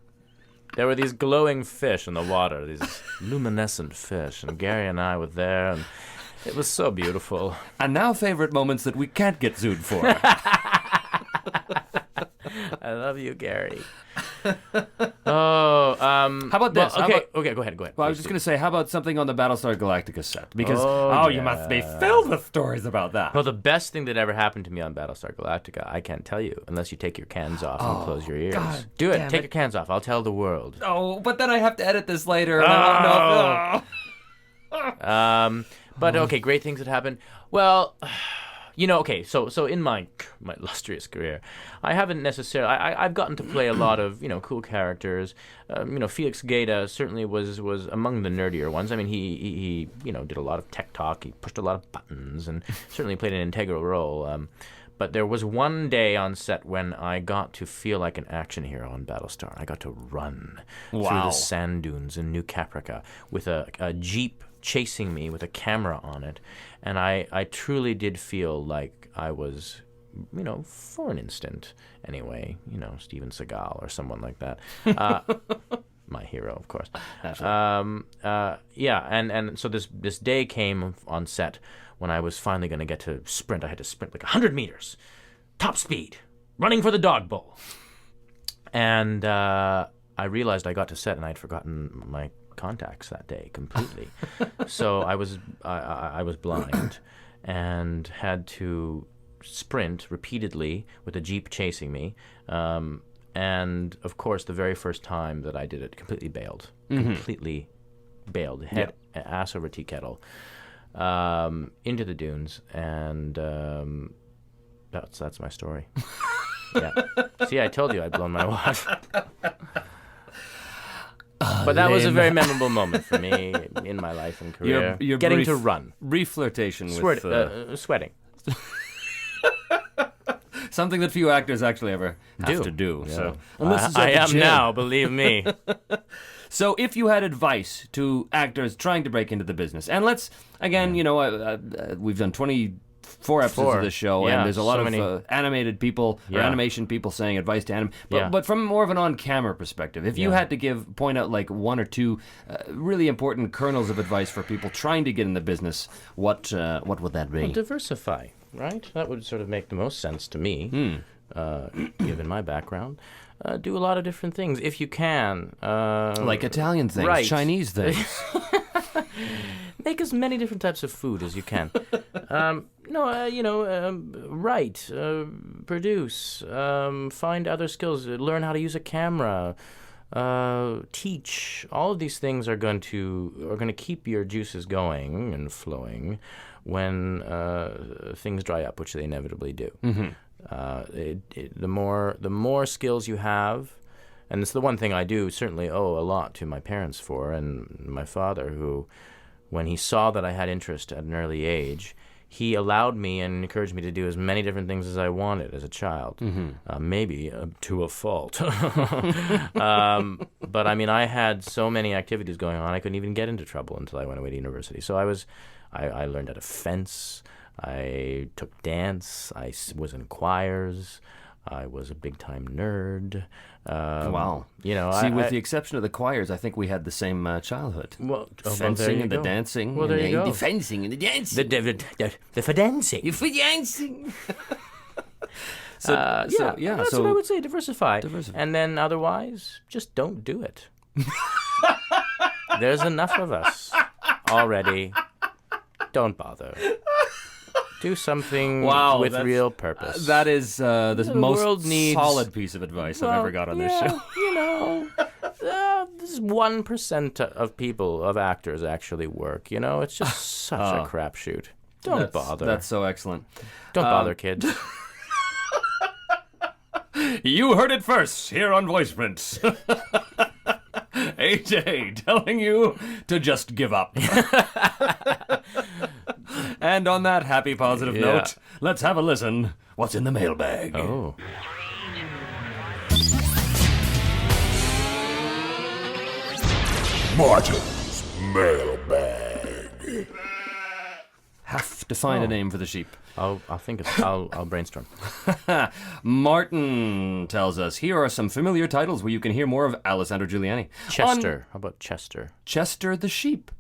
There were these glowing fish in the water, these luminescent fish, and Gary and I were there, and it was so beautiful. And now favorite moments that we can't get sued for. I love you, Gary. How about this? Okay, go ahead. Well, I was just going to say, how about something on the Battlestar Galactica set? Because, you must be filled with stories about that. Well, the best thing that ever happened to me on Battlestar Galactica, I can't tell you unless you take your cans off and close your ears. God, do it. Take your cans off. I'll tell the world. Oh, but then I have to edit this later. But okay, great things that happened. Well, okay, so in my illustrious career, I haven't necessarily. I've gotten to play a lot of cool characters. Felix Gaeta certainly was among the nerdier ones. I mean, he did a lot of tech talk. He pushed a lot of buttons and certainly played an integral role. But there was one day on set when I got to feel like an action hero on Battlestar. I got to run through the sand dunes in New Caprica with a jeep chasing me with a camera on it, and I truly did feel like I was, for an instant anyway, Steven Seagal or someone like that. My hero, of course. And so this day came on set when I was finally going to get to sprint. I had to sprint like 100 meters, top speed, running for the dog bowl. And I realized I got to set and I'd forgotten my contacts that day completely. So I was blind and had to sprint repeatedly with a jeep chasing me. And of course, the very first time that I did it, completely bailed. Head ass over tea kettle into the dunes, and that's my story. Yeah. See, I told you I'd blown my wad. But that was a very memorable moment for me in my life and career. Your getting to run. Brief flirtation with... Sweating. Something that few actors actually ever have to do. Yeah. So I am now, believe me. So if you had advice to actors trying to break into the business, and let's, again, we've done 24 episodes of this show, and there's a lot of animated people, or animation people saying advice to anime, but from more of an on-camera perspective, if you had to point out like one or two really important kernels of advice for people trying to get in the business, what would that be? Well, diversify, right? That would sort of make the most sense to me, given my background. Do a lot of different things if you can. Like Italian things, right. Chinese things. Make as many different types of food as you can. Write, produce, find other skills, learn how to use a camera, teach. All of these things are going to keep your juices going and flowing when things dry up, which they inevitably do. Mm-hmm. The more skills you have, and it's the one thing I do certainly owe a lot to my parents for, and my father, who, when he saw that I had interest at an early age, he allowed me and encouraged me to do as many different things as I wanted as a child, maybe to a fault. But I mean, I had so many activities going on, I couldn't even get into trouble until I went away to university. So I learned how to fence. I took dance. I was in choirs. I was a big-time nerd. Wow. With the exception of the choirs, I think we had the same childhood. Well, fencing and the dancing. Well, there you go. The fencing and the dancing. The fedancing. The fedancing. That's what I would say. Diversify. And then otherwise, just don't do it. There's enough of us already. Don't bother. Do something with real purpose. That is the most solid piece of advice I've ever got on this show. this is 1% of people, of actors, actually work. You know, it's just such a crapshoot. Don't bother. That's so excellent. Don't bother, kids. You heard it first here on Voiceprint. AJ telling you to just give up. And on that happy, positive note, let's have a listen. What's in the mailbag? Oh. Martin's mailbag. Have to find a name for the sheep. I'll brainstorm. Martin tells us, here are some familiar titles where you can hear more of Alessandro Juliani. Chester. How about Chester? Chester the sheep.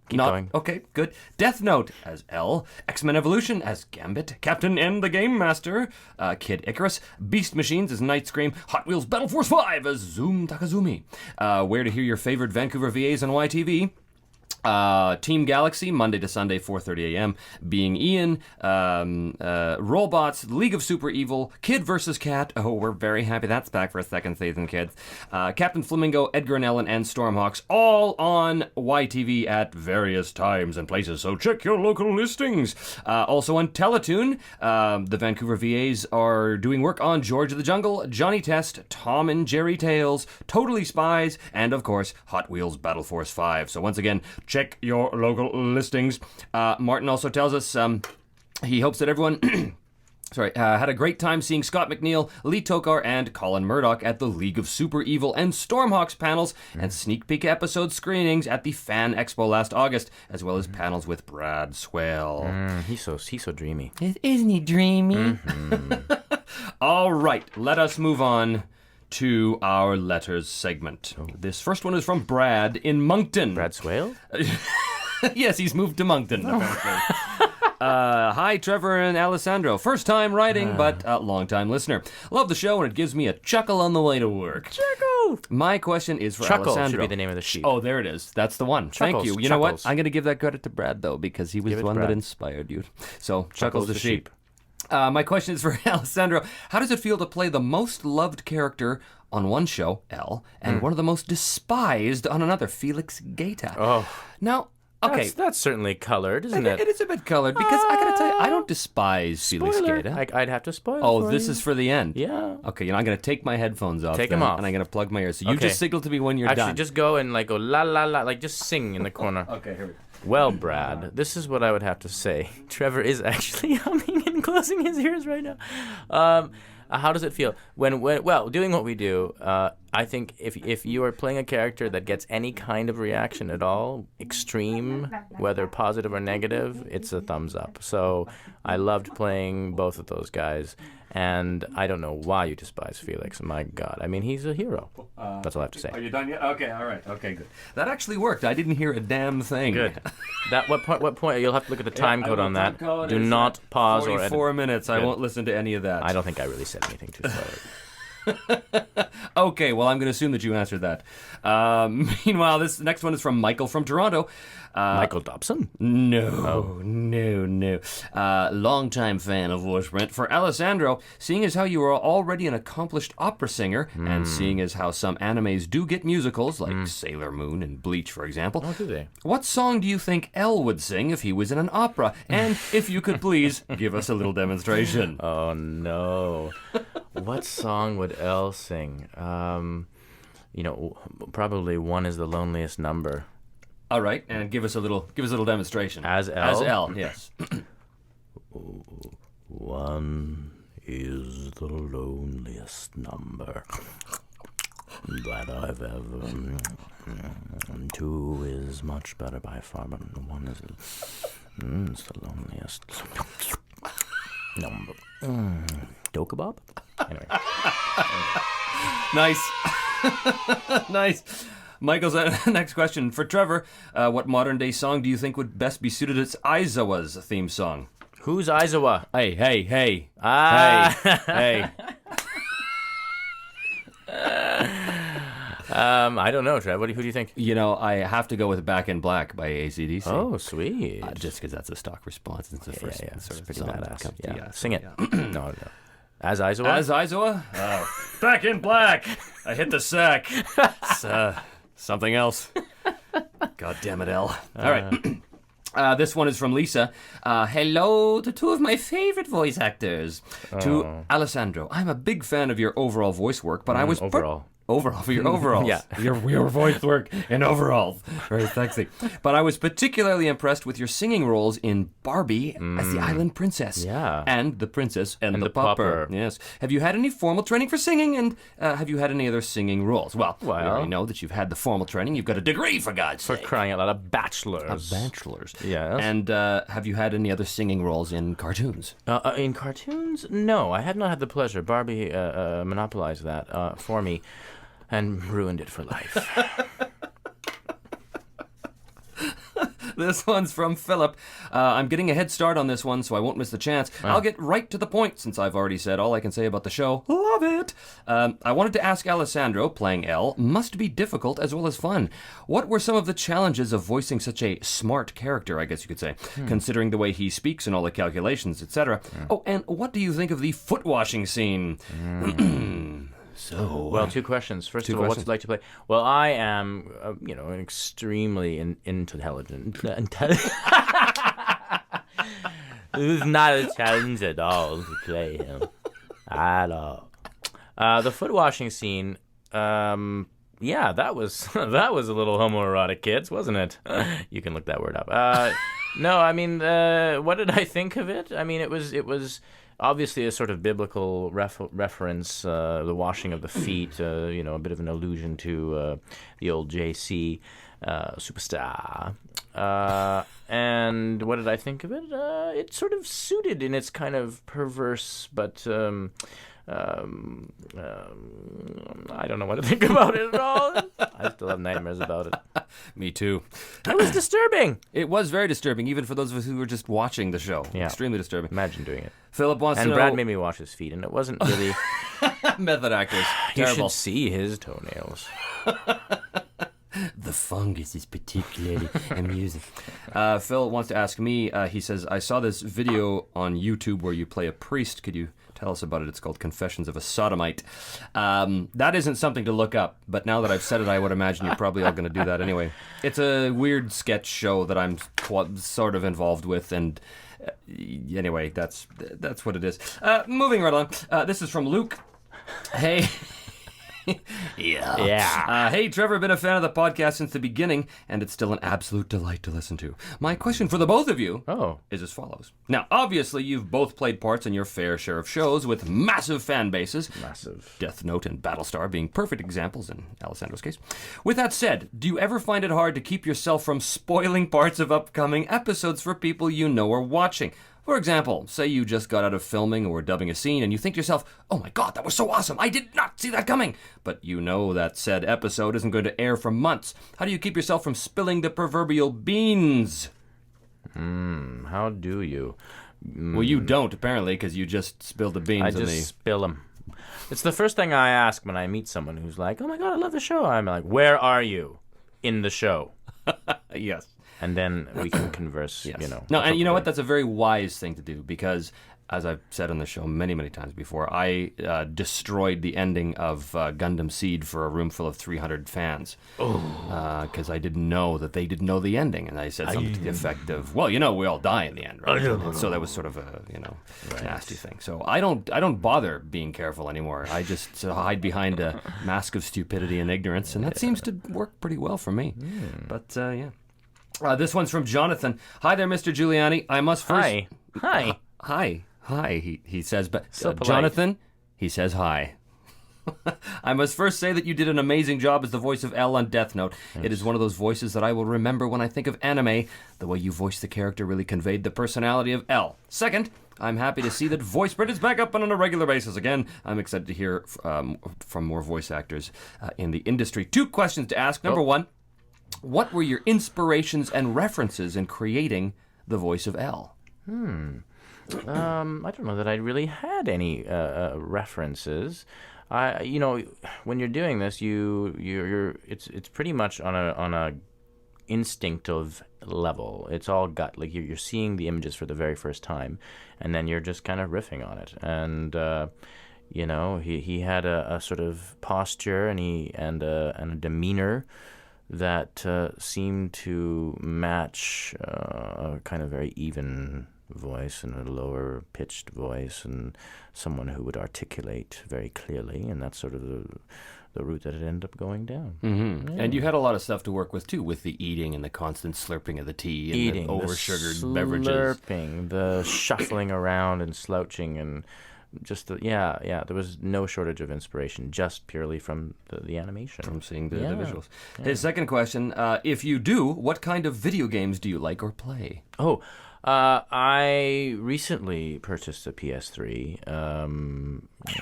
Keep going. Okay, good. Death Note as L. X-Men Evolution as Gambit. Captain N the Game Master. Kid Icarus. Beast Machines as Night Scream. Hot Wheels Battle Force 5 as Zoom Takazumi. Where to hear your favorite Vancouver VAs on YTV. Team Galaxy, Monday to Sunday, 4:30 a.m. Being Ian, Rollbots, League of Super Evil, Kid vs. Cat. Oh, we're very happy that's back for a second season, kids. Captain Flamingo, Edgar and Ellen, and Stormhawks, all on YTV at various times and places, so check your local listings. Also on Teletoon, the Vancouver VAs are doing work on George of the Jungle, Johnny Test, Tom and Jerry Tales, Totally Spies, and of course, Hot Wheels Battle Force 5. So once again, check your local listings. Martin also tells us he hopes that everyone had a great time seeing Scott McNeil, Lee Tokar, and Colin Murdoch at the League of Super Evil and Stormhawks panels and sneak peek episode screenings at the Fan Expo last August, as well as panels with Brad Swale. He's so dreamy. Isn't he dreamy? All right, let us move on to our letters segment. This first one is from Brad in Moncton. Brad Swale? Yes, he's moved to Moncton, apparently. Hi, Trevor and Alessandro. First time writing, but a long-time listener. Love the show, and it gives me a chuckle on the way to work. Chuckle! My question is for Chuckle Alessandro. should be the name of the sheep. Oh, there it is. That's the one. Chuckles, Thank you. You know what? Chuckles. I'm going to give that credit to Brad, though, because he was the one that inspired you. So, Chuckles the sheep. My question is for Alessandro. How does it feel to play the most loved character on one show, L, and one of the most despised on another, Felix Gaeta? Oh. Now, okay. That's certainly colored, isn't it? It is a bit colored, because I gotta tell you, I don't despise Felix Gaeta. I'd have to spoil Oh, for this you. is for the end? Yeah. Okay, I'm going to take my headphones off. Take them off. And I'm going to plug my ears. So you Okay. just signal to me when you're Actually, done. just go and go la la la, just sing in the corner. Okay, here we go. Well, Brad, this is what I would have to say. Trevor is actually humming and closing his ears right now. How does it feel when doing what we do? I think if you are playing a character that gets any kind of reaction at all, extreme, whether positive or negative, it's a thumbs up. So I loved playing both of those guys, and I don't know why you despise Felix. My God, I mean, he's a hero. That's all I have to say. Are you done yet? Okay, all right. Okay, good. That actually worked. I didn't hear a damn thing. Good. What point? You'll have to look at the time code on that. Do not pause or edit. 44 minutes. I won't listen to any of that. I don't think I really said anything too slowly. Okay, well, I'm going to assume that you answered that. Meanwhile, this next one is from Michael from Toronto. Michael Dobson? No. Longtime fan of Voiceprint. For Alessandro, seeing as how you are already an accomplished opera singer, and seeing as how some animes do get musicals, like Sailor Moon and Bleach, for example, Oh, do they? what song do you think Elle would sing if he was in an opera? And if you could please give us a little demonstration. Oh, no. What song would Elle sing? Probably One Is the Loneliest Number. All right, and give us a little demonstration. As Elle? As Elle, yes. One is the loneliest number that I've ever. Two is much better by far, but one is the loneliest number. Dokebab? Anyway. Nice. Nice. Michael's next question. For Trevor, what modern-day song do you think would best be suited as Aizawa's theme song? Who's Aizawa? Hey. Ah. Hey. I don't know, Trev. Who do you think? I have to go with Back in Black by AC/DC. Oh, sweet. Just because that's a stock response. It's the first sort it's of pretty song badass. that comes to- Yeah. Sing it. Yeah. No. As Aizawa? As Aizawa? Oh. Back in Black. I hit the sack. Something else. God damn it, Elle. All right. This one is from Lisa. Hello to two of my favorite voice actors. To Alessandro, I'm a big fan of your overall voice work, but I was... Overall, for your overalls. Yeah. Your voice work in overalls. Very sexy. But I was particularly impressed with your singing roles in Barbie as the Island Princess. Yeah. And the Princess and the Pauper. Yes. Have you had any formal training for singing, and have you had any other singing roles? Well, we already know that you've had the formal training. You've got a degree, for God's sake. For crying out loud, a bachelor's. A bachelor's. Yes. And have you had any other singing roles in cartoons? In cartoons? No, I have not had the pleasure. Barbie monopolized that for me. And ruined it for life. This one's from Philip. I'm getting a head start on this one, so I won't miss the chance. I'll get right to the point, since I've already said all I can say about the show. Love it! I wanted to ask Alessandro, playing Elle, must be difficult as well as fun. What were some of the challenges of voicing such a smart character, I guess you could say, considering the way he speaks and all the calculations, etc.? Oh, and what do you think of the foot washing scene? Well, two questions. First of all, what's it like to play? Well, I am, an extremely intelligent. It's not a challenge at all to play him. At all. The foot washing scene, that was a little homoerotic, kids, wasn't it? You can look that word up. No, I mean, what did I think of it? I mean, it was obviously a sort of biblical reference, the washing of the feet, a bit of an allusion to the old JC superstar. And what did I think of it? It sort of suited in its kind of perverse, but I don't know what to think about it at all. I still have nightmares about it. Me too. It was disturbing. It was very disturbing, even for those of us who were just watching the show. Yeah. Extremely disturbing. Imagine doing it. Philip wants to know... And Brad made me wash his feet, and it wasn't really... Method actors. You Terrible. should see his toenails. The fungus is particularly amusing. Phil wants to ask me, he says, I saw this video on YouTube where you play a priest. Could you tell us about it? It's called Confessions of a Sodomite. That isn't something to look up, but now that I've said it, I would imagine you're probably all going to do that anyway. It's a weird sketch show that I'm sort of involved with, and anyway, that's what it is. Moving right on. This is from Luke. Hey... Yeah. Hey, Trevor, been a fan of the podcast since the beginning, and it's still an absolute delight to listen to. My question for the both of you is as follows. Now, obviously, you've both played parts in your fair share of shows with massive fan bases. Massive. Death Note and Battlestar being perfect examples in Alessandro's case. With that said, do you ever find it hard to keep yourself from spoiling parts of upcoming episodes for people you know are watching? For example, say you just got out of filming or dubbing a scene and you think to yourself, oh my god, that was so awesome, I did not see that coming. But you know that said episode isn't going to air for months. How do you keep yourself from spilling the proverbial beans? How do you? Well, you don't, apparently, because you just spilled the beans. I just spill them. It's the first thing I ask when I meet someone who's like, oh my god, I love the show. I'm like, where are you in the show? Yes. And then we can converse, yes. No, and you know what? That's a very wise thing to do because, as I've said on the show many, many times before, I destroyed the ending of Gundam Seed for a room full of 300 fans. Because I didn't know that they didn't know the ending. And I said something to the effect of, well, we all die in the end, right? So that was sort of a, nasty thing. So I don't bother being careful anymore. I just hide behind a mask of stupidity and ignorance, and that seems to work pretty well for me. But, yeah. This one's from Jonathan. Hi there, Mr. Giuliani. I must first... Hi. Hi, he says, but so Jonathan, he says hi. I must first say that you did an amazing job as the voice of Elle on Death Note. Yes. It is one of those voices that I will remember when I think of anime. The way you voiced the character really conveyed the personality of Elle. Second, I'm happy to see that Voiceprint is back up and on a regular basis again. I'm excited to hear from more voice actors in the industry. 2 questions to ask. Number 1, what were your inspirations and references in creating the voice of Elle? I don't know that I really had any references. When you're doing this, it's pretty much on a instinctive level. It's all gut. Like you're seeing the images for the very first time, and then you're just kind of riffing on it. And he had a sort of posture and a demeanor that seemed to match a kind of very even voice and a lower pitched voice and someone who would articulate very clearly, and that's sort of the route that it ended up going down. Mm-hmm. Yeah. And you had a lot of stuff to work with too, with the eating and the constant slurping of the tea and the over-sugared beverages. Slurping, the shuffling around and slouching, and just there was no shortage of inspiration, just purely from the animation. From seeing the visuals. Yeah. His second question, if you do, what kind of video games do you like or play? I recently purchased a PS3,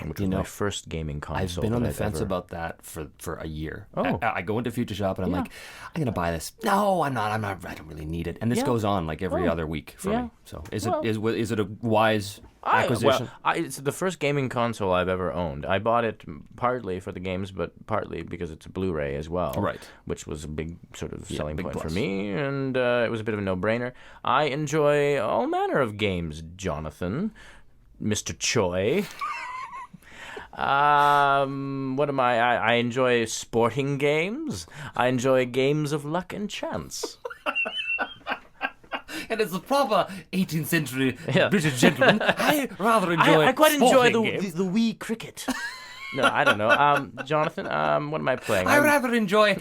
which was my first gaming console. I've been on the fence about that for a year. I go into Future Shop and I'm like, I'm going to buy this. No, I'm not. I don't really need it. And this goes on like every other week for me. So is it a wise acquisition? It's the first gaming console I've ever owned. I bought it partly for the games, but partly because it's a Blu-ray as well, right? Which was a big sort of selling point for me, and it was a bit of a no-brainer. I enjoy all manner of games, Jonathan, Mr. Choi. What am I? I enjoy sporting games. I enjoy games of luck and chance. And as a proper 18th century British gentleman, I rather enjoy I quite enjoy the Wii cricket. No, I don't know. Jonathan, what am I playing? I rather enjoy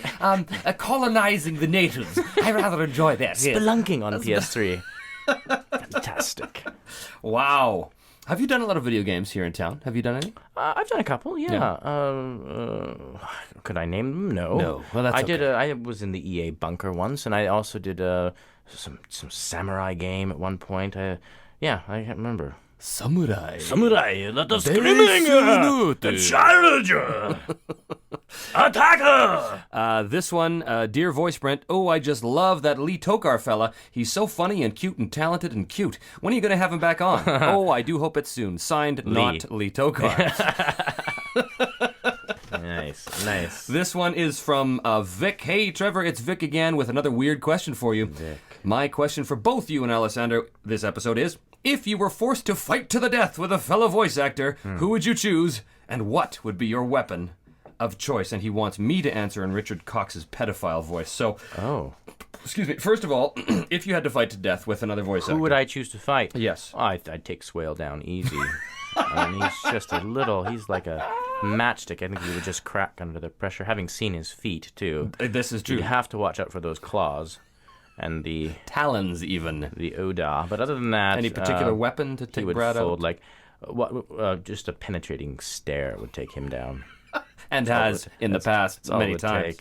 colonizing the natives. I rather enjoy that. Spelunking on PS3. Fantastic. Wow. Have you done a lot of video games here in town? Have you done any? I've done a couple, yeah. Could I name them? No. Well, that's okay. I was in the EA bunker once, and I also did some samurai game at one point. I can't remember. Samurai, let us screaming the challenger, attacker. This one, dear Voiceprint. Oh, I just love that Lee Tokar fella. He's so funny and cute and talented and cute. When are you going to have him back on? Oh, I do hope it's soon. Signed, not Lee Tokar. Nice. This one is from Vic. Hey, Trevor, it's Vic again with another weird question for you. Vic. My question for both you and Alessandro this episode is, if you were forced to fight to the death with a fellow voice actor, who would you choose, and what would be your weapon of choice? And he wants me to answer in Richard Cox's pedophile voice. So, excuse me. First of all, if you had to fight to death with another voice actor, who would I choose to fight? Yes. I'd take Swale down easy. I mean, he's just he's like a matchstick. I think he would just crack under the pressure. Having seen his feet, too. This is true. You have to watch out for those claws. And the talons, even the Oda. But other than that, any particular weapon to take Brad out? Like, just a penetrating stare would take him down, and has in the past many times.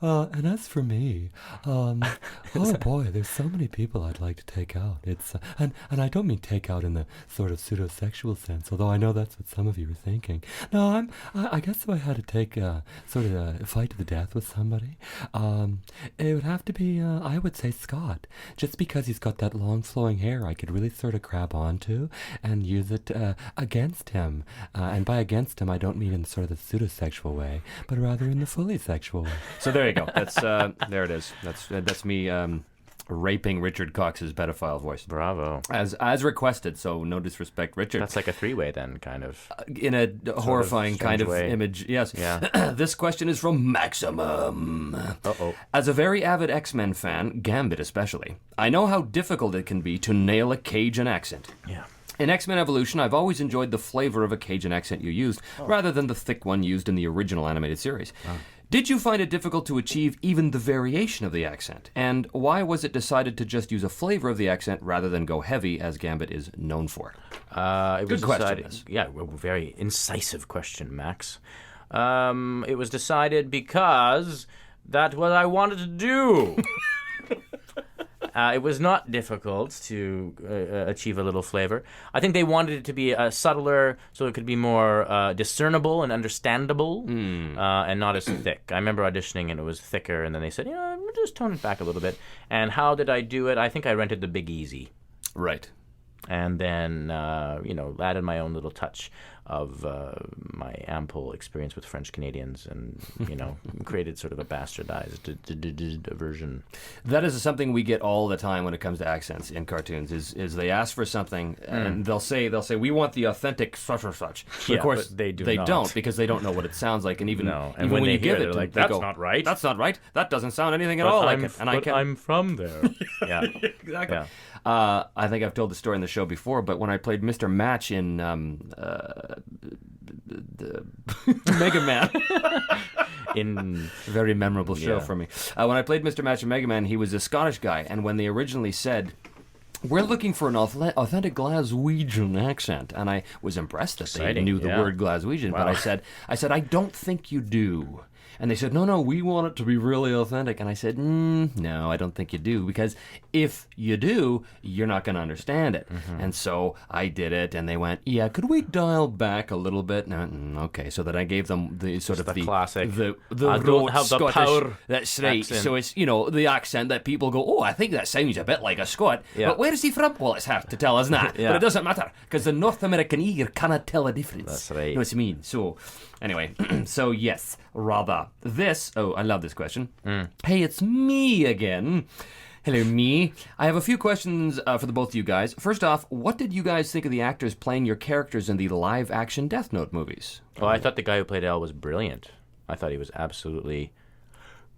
And as for me, oh boy, there's so many people I'd like to take out. It's and I don't mean take out in the sort of pseudo-sexual sense, although I know that's what some of you are thinking. No, I guess if I had to take sort of a fight to the death with somebody, it would have to be, I would say Scott, just because he's got that long flowing hair I could really sort of grab onto and use it against him. And by against him, I don't mean in sort of the pseudo-sexual way, but rather in the fully sexual way. So there you go. That's there it is. That's me raping Richard Cox's pedophile voice. Bravo. As requested. So no disrespect, Richard. That's like a three-way then, kind of. In a horrifying kind of way. image. Yes. Yeah. This question is from Maximum. As a very avid X-Men fan, Gambit especially, I know how difficult it can be to nail a Cajun accent. Yeah. In X-Men Evolution, I've always enjoyed the flavor of a Cajun accent you used, rather than the thick one used in the original animated series. Did you find it difficult to achieve even the variation of the accent? And why was it decided to just use a flavor of the accent rather than go heavy, as Gambit is known for? Good question. Yeah, a very incisive question, Max. It was decided because that's what I wanted to do. It was not difficult to achieve a little flavor. I think they wanted it to be subtler, so it could be more discernible and understandable, and not as thick. I remember auditioning, and it was thicker, and then they said, just tone it back a little bit. And how did I do it? I think I rented the Big Easy. Right. And then, added my own little touch of my ample experience with French Canadians and, created sort of a bastardized version. That is something we get all the time when it comes to accents in cartoons, is they ask for something and they'll say, we want the authentic such or such. But of course, but they don't because they don't know what it sounds like. And even, and when they you give hear it, like, they that's go, not right. That's not right. That doesn't sound anything at all like it. And I'm from there. Yeah. Exactly. Yeah. I think I've told the story in the show before, but when I played Mr. Match in the Mega Man, in very memorable show for me. When I played Mr. Match in Mega Man, he was a Scottish guy, and when they originally said, we're looking for an authentic Glaswegian accent, and I was impressed that they knew the word Glaswegian, but I said, I don't think you do. And they said, no, we want it to be really authentic. And I said, no, I don't think you do, because if you do, you're not going to understand it. Mm-hmm. And so I did it, and they went, yeah, could we dial back a little bit? And okay, so then I gave them the sort of the classic. The I don't have Scottish, the power. That's right. Accent. So it's, the accent that people go, oh, I think that sounds a bit like a Scot. Yeah. But where is he from? Well, it's hard to tell, isn't it? Yeah. But it doesn't matter, because the North American ear cannot tell a difference. That's right. You know what I mean? So, anyway, so yes, rather. This, I love this question. Hey, it's me again. Hello, me. I have a few questions for the both of you guys. First off, what did you guys think of the actors playing your characters in the live-action Death Note movies? Well, I thought the guy who played L was brilliant. I thought he was absolutely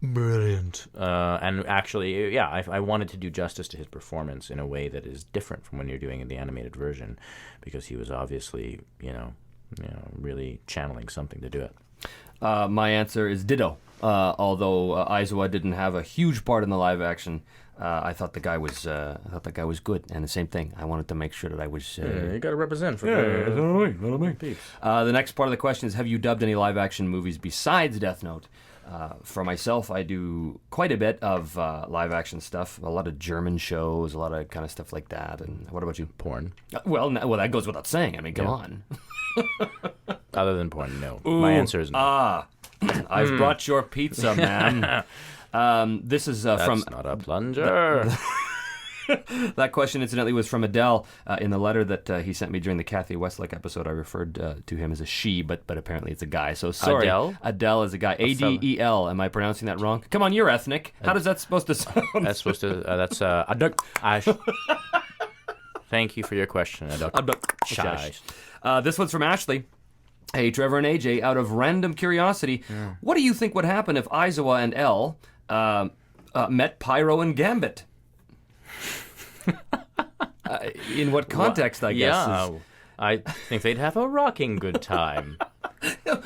brilliant. And actually, I wanted to do justice to his performance in a way that is different from when you're doing the animated version, because he was obviously, really channeling something to do it. My answer is ditto. Although Aizawa didn't have a huge part in the live action, I thought the guy was good. And the same thing, I wanted to make sure that I was. You got to represent for the peeps. The next part of the question is: have you dubbed any live action movies besides Death Note? For myself, I do quite a bit of live action stuff. A lot of German shows, a lot of kind of stuff like that. And what about you? Porn. Well, that goes without saying. I mean, come on. Other than porn, no. Ooh, my answer is no. I've brought your pizza, man. This is That's from... not a plunger. That question, incidentally, was from Adele in the letter that he sent me during the Kathy Westlake episode. I referred to him as a she, but apparently it's a guy. So sorry. Adele? Adele is a guy. Adel. Am I pronouncing that wrong? Come on, you're ethnic. How does that supposed to sound? That's supposed to... that's... Thank you for your question, Adele. This one's from Ashley. Hey, Trevor and AJ, out of random curiosity, what do you think would happen if Aizawa and L met Pyro and Gambit? In what context, I guess? Yeah, I think they'd have a rocking good time. Time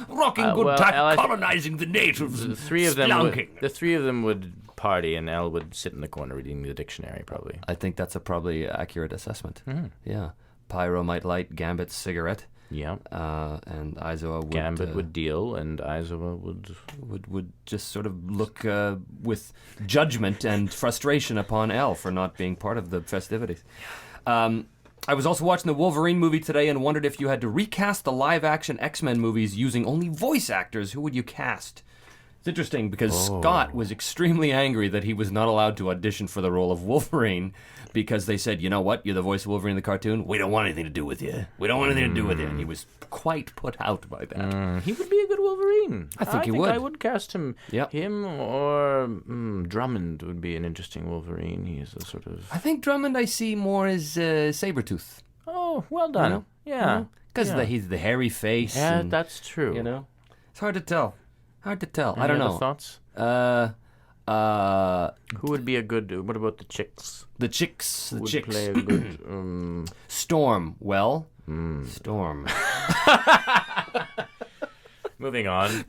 colonizing the natives. The three of them would party, and Elle would sit in the corner reading the dictionary, probably. I think that's a probably accurate assessment. Yeah. Pyro might light Gambit's cigarette. Yeah. And Aizawa would... Gambit would deal, and Aizawa would just sort of look with judgment and frustration upon Elle for not being part of the festivities. I was also watching the Wolverine movie today and wondered if you had to recast the live-action X-Men movies using only voice actors, who would you cast? It's interesting because Scott was extremely angry that he was not allowed to audition for the role of Wolverine because they said, you know what, you're the voice of Wolverine in the cartoon, we don't want anything to do with you. We don't want anything to do with you. And he was quite put out by that. He would be a good Wolverine. I think he would. I would cast him. Yep. Him or Drummond would be an interesting Wolverine. He is a sort of... I think Drummond I see more as Sabretooth. Oh, well done. Yeah. Because he's the hairy face. Yeah, and, that's true. It's hard to tell. I don't know. Thoughts? Who would be a good... What about the chicks? The chicks. Who would play a good... Storm. Well, Storm. Moving on.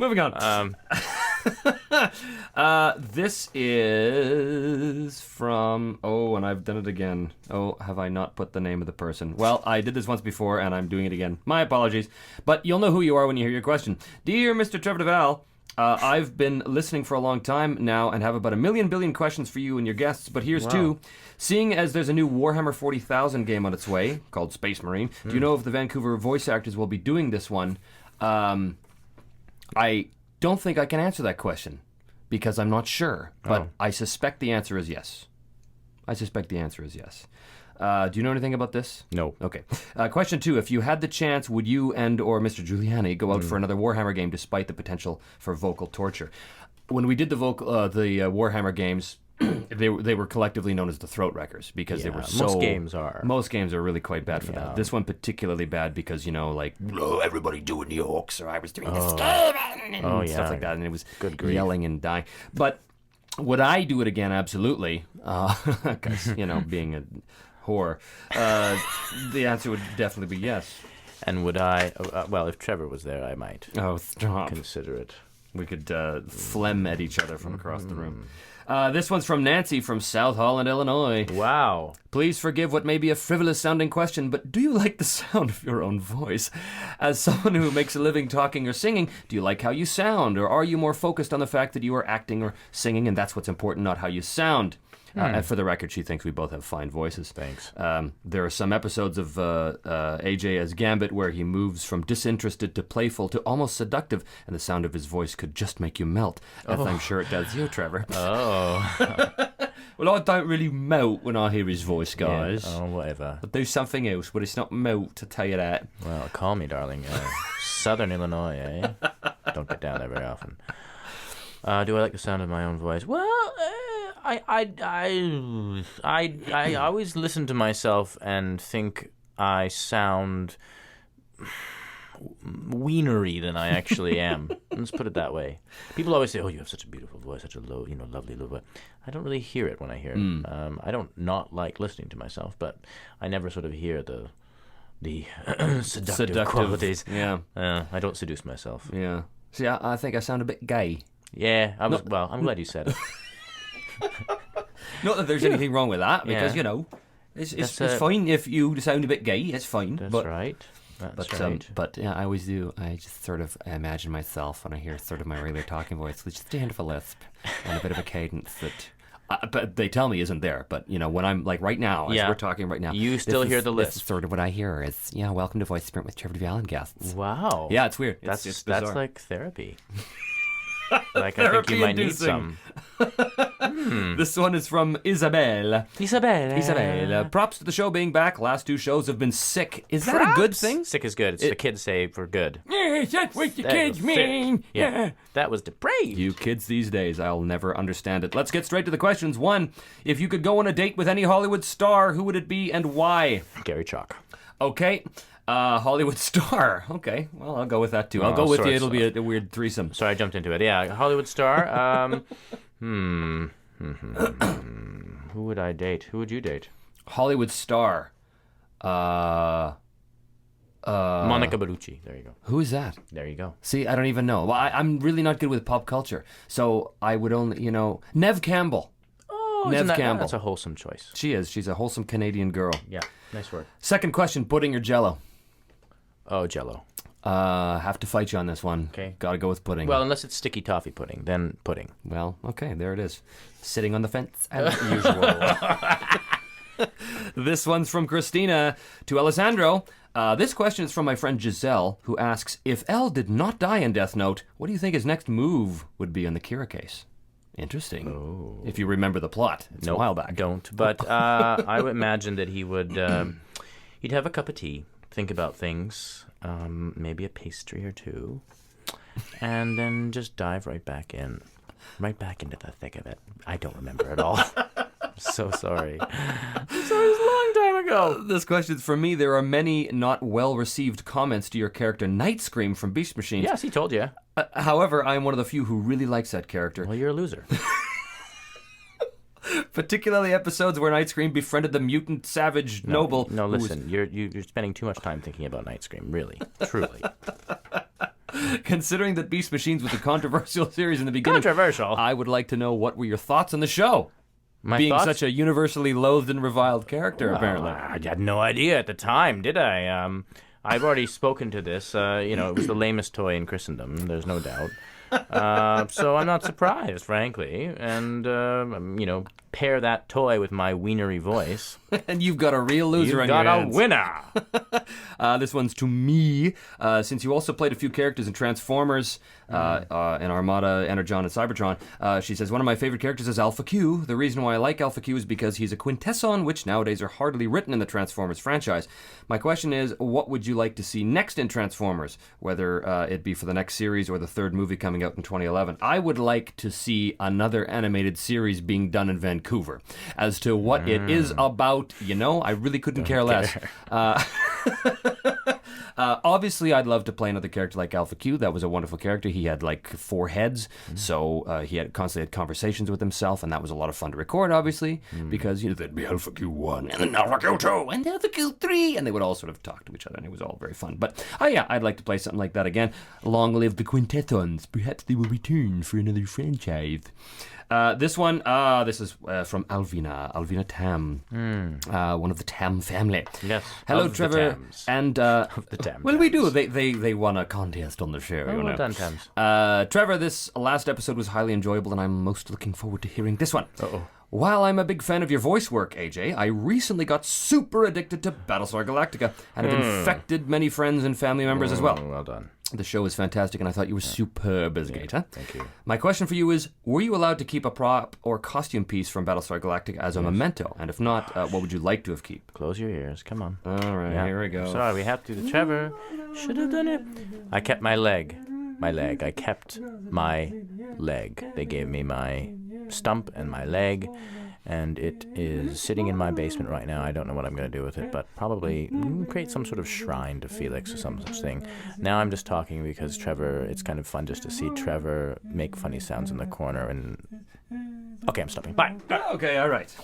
This is from... Oh, and I've done it again. Oh, have I not put the name of the person? Well, I did this once before, and I'm doing it again. My apologies. But you'll know who you are when you hear your question. Dear Mr. Trevor Devall, I've been listening for a long time now and have about 1 billion questions for you and your guests, but here's two. Seeing as there's a new Warhammer 40,000 game on its way, called Space Marine, do you know if the Vancouver voice actors will be doing this one? I don't think I can answer that question because I'm not sure, but I suspect the answer is yes. Do you know anything about this? No. Okay. Question 2. If you had the chance, would you and or Mr. Giuliani go out for another Warhammer game despite the potential for vocal torture? When we did the Warhammer games, they were collectively known as the Throat Wreckers because they were so... Most games are really quite bad for that. This one particularly bad because, everybody doing the orcs, or I was doing the Skaven, and stuff like that, and it was yelling and dying. But would I do it again? Absolutely. Because, being a whore, the answer would definitely be yes. And would I... well, if Trevor was there, I might consider it. We could phlegm at each other from across the room. This one's from Nancy from South Holland, Illinois. Wow. Please forgive what may be a frivolous-sounding question, but do you like the sound of your own voice? As someone who makes a living talking or singing, do you like how you sound? Or are you more focused on the fact that you are acting or singing, and that's what's important, not how you sound? And for the record, she thinks we both have fine voices. Thanks. There are some episodes of AJ as Gambit where he moves from disinterested to playful to almost seductive, and the sound of his voice could just make you melt, as I'm sure it does you, Trevor. Oh. Well, I don't really melt when I hear his voice, guys. Yeah. Oh, whatever. I'll do something else, but it's not melt, to tell you that. Well, call me, darling. Southern Illinois, eh? Don't get down there very often. Do I like the sound of my own voice? Well, I always listen to myself and think I sound wienery than I actually am. Let's put it that way. People always say, "Oh, you have such a beautiful voice, such a low, lovely low voice." I don't really hear it when I hear it. I don't not like listening to myself, but I never sort of hear the seductive qualities. Yeah. I don't seduce myself. Yeah. See, I think I sound a bit gay. Yeah, well, I'm glad you said it. Not that there's anything wrong with that, because, it's fine if you sound a bit gay, it's fine. That's right. But yeah, I always do. I just sort of imagine myself when I hear sort of my regular talking voice with just a hint of a lisp and a bit of a cadence that... but they tell me isn't there. But, when I'm, like, right now, as we're talking right now... You still hear the lisp. This is sort of what I hear is, welcome to Voiceprint with Trevor Devall and Guests. Wow. Yeah, it's weird. That's bizarre. That's like therapy. Like, I think you might need some. This one is from Isabel. Isabel. Props to the show being back. Last 2 shows have been sick. Is that a good thing? Sick is good. It's the kids say for good. Yes, that's what the kids mean. Yeah. That was depraved. You kids these days, I'll never understand it. Let's get straight to the questions. 1, if you could go on a date with any Hollywood star, who would it be and why? Gary Chalk. Okay. Hollywood star. Okay, well, I'll go with that too. I'll go with you. It'll be a weird threesome. Sorry, I jumped into it. Yeah, Hollywood star. Who would I date? Who would you date? Hollywood star. Monica Bellucci. There you go. Who is that? There you go. See, I don't even know. Well, I'm really not good with pop culture, so I would only, Neve Campbell. Oh, Neve Campbell. That's a wholesome choice. She is. She's a wholesome Canadian girl. Yeah, nice work. Second question: pudding or Jell-O? Oh, Jell-O. Have to fight you on this one. Okay. Gotta go with pudding. Well, unless it's sticky toffee pudding, then pudding. Well, okay, there it is. Sitting on the fence as usual. This one's from Christina to Alessandro. This question is from my friend Giselle, who asks, if L did not die in Death Note, what do you think his next move would be on the Kira case? Interesting. Oh. If you remember the plot. It's a while back. Don't. But I would imagine that he would... he'd have a cup of tea, think about things, maybe a pastry or two, and then just dive right back into the thick of it. I don't remember at all. I'm so sorry. I'm sorry, it was a long time ago. This question's for me. There are many not well-received comments to your character Night Scream from Beast Machines. Yes, he told you. However, I am one of the few who really likes that character. Well, you're a loser. Particularly episodes where Night Scream befriended the mutant savage noble. No, listen, you're spending too much time thinking about Night Scream, really, truly. Considering that Beast Machines was a controversial series in the beginning, controversial, I would like to know what were your thoughts on the show. My being thoughts? Such a universally loathed and reviled character, apparently. I had no idea at the time, did I? I've already spoken to this. It was the lamest toy in Christendom, there's no doubt. So I'm not surprised, frankly. And, pair that toy with my wienery voice. And you've got a real loser on your hands. You've got a winner. This one's to me. Since you also played a few characters in Transformers, in Armada, Energon, and Cybertron, she says, one of my favorite characters is Alpha Q. The reason why I like Alpha Q is because he's a quintesson, which nowadays are hardly written in the Transformers franchise. My question is, what would you like to see next in Transformers, whether it be for the next series or the third movie coming out in 2011? I would like to see another animated series being done in Vancouver. As to what it is about, I really couldn't care less. Obviously, I'd love to play another character like Alpha Q. That was a wonderful character. He had like 4 heads, so he constantly had conversations with himself, and that was a lot of fun to record, obviously, because there'd be Alpha Q1, and then Alpha Q2, and Alpha Q3, and they would all sort of talk to each other, and it was all very fun. But, I'd like to play something like that again. Long live the Quintessons. Perhaps they will return for another franchise. This one, this is from Alvina Tam, one of the Tam family. Yes. Hello, Trevor. And of the Tam. Well, we do. They won a contest on the show. Well done, Tams. Trevor, this last episode was highly enjoyable, and I'm most looking forward to hearing this one. Uh-oh. While I'm a big fan of your voice work, AJ, I recently got super addicted to Battlestar Galactica and have infected many friends and family members as well. Well done. The show is fantastic, and I thought you were superb as Gator. Thank you. My question for you is, were you allowed to keep a prop or costume piece from Battlestar Galactica as a memento? And if not, what would you like to have kept? Close your ears. Come on. All right, here we go. Sorry, we have to. Trevor should have done it. I kept my leg. I kept my leg. They gave me my stump and my leg, and it is sitting in my basement right now. I don't know what I'm going to do with it, but probably create some sort of shrine to Felix or some such thing. Now I'm just talking because Trevor, it's kind of fun just to see Trevor make funny sounds in the corner. And okay, I'm stopping. Bye. Okay, all right.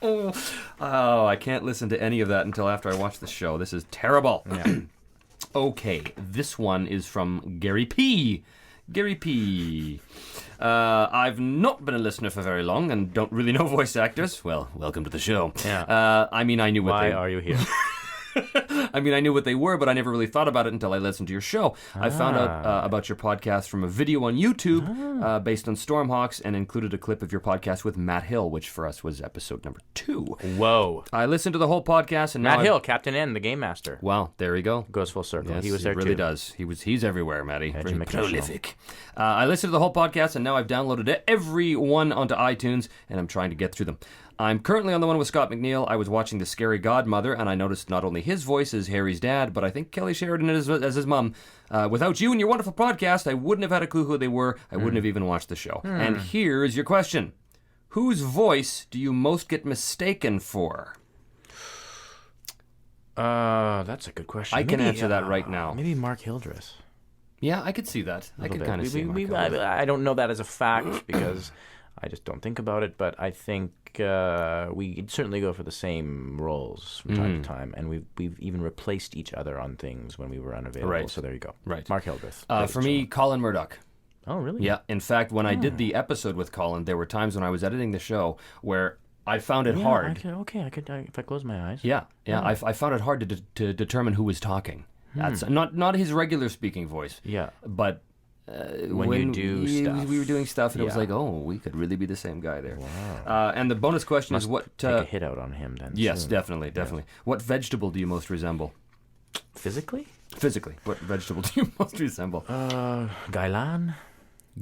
Oh, I can't listen to any of that until after I watch the show. This is terrible. Yeah. Okay, this one is from Gary P. Gary P. I've not been a listener for very long and don't really know voice actors. Well, welcome to the show. Yeah. I knew what Why are you here? I knew what they were, but I never really thought about it until I listened to your show. I found out about your podcast from a video on YouTube based on Stormhawks, and included a clip of your podcast with Matt Hill, which for us was episode number 2. Whoa. I listened to the whole podcast, and Matt Hill, Captain N, the Game Master. Well, there you go. Goes full circle. Yes, he was there too. He really does. He's everywhere, Matty. Very McNichol. prolific. I listened to the whole podcast, and now I've downloaded every one onto iTunes, and I'm trying to get through them. I'm currently on the one with Scott McNeil. I was watching The Scary Godmother, and I noticed not only his voice as Harry's dad, but I think Kelly Sheridan as his mum. Without you and your wonderful podcast, I wouldn't have had a clue who they were. I wouldn't have even watched the show. And here's your question. Whose voice do you most get mistaken for? That's a good question. I can answer that right now. Maybe Mark Hildreth. Yeah, I could see that. I could kind of see Mark Hildreth. I don't know that as a fact because I just don't think about it, but I think we certainly go for the same roles from time to time, and we've even replaced each other on things when we were unavailable. Right. So there you go. Right. Mark Hildreth. For me, Colin Murdoch. Oh, really? Yeah. In fact, when I did the episode with Colin, there were times when I was editing the show where I found it hard. I could if I close my eyes. Yeah. I found it hard to determine who was talking. That's not his regular speaking voice. Yeah. But when you do stuff. We were doing stuff, and it was like, oh, we could really be the same guy there. Wow. And the bonus question is what... take a hit out on him then. Yes, soon. definitely. What vegetable do you most resemble? Physically? Physically. What vegetable do you most resemble? Gailan?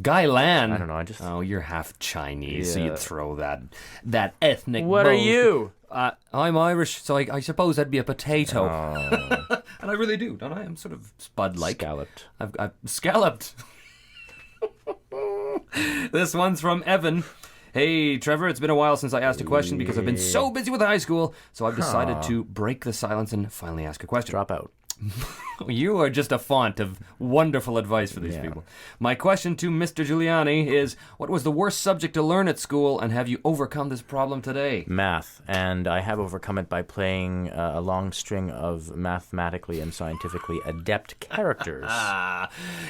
Gailan? I don't know, I just... Oh, you're half Chinese, so you'd throw that ethnic... What are you? I'm Irish, so I suppose that'd be a potato. Oh. And I really do, don't I? I'm sort of spud-like. Scalloped. I've scalloped. This one's from Evan. Hey, Trevor, it's been a while since I asked a question because I've been so busy with high school, so I've decided to break the silence and finally ask a question. Drop out. You are just a font of wonderful advice for these people. My question to Mr. Giuliani is, what was the worst subject to learn at school, and have you overcome this problem today? Math, and I have overcome it by playing a long string of mathematically and scientifically adept characters.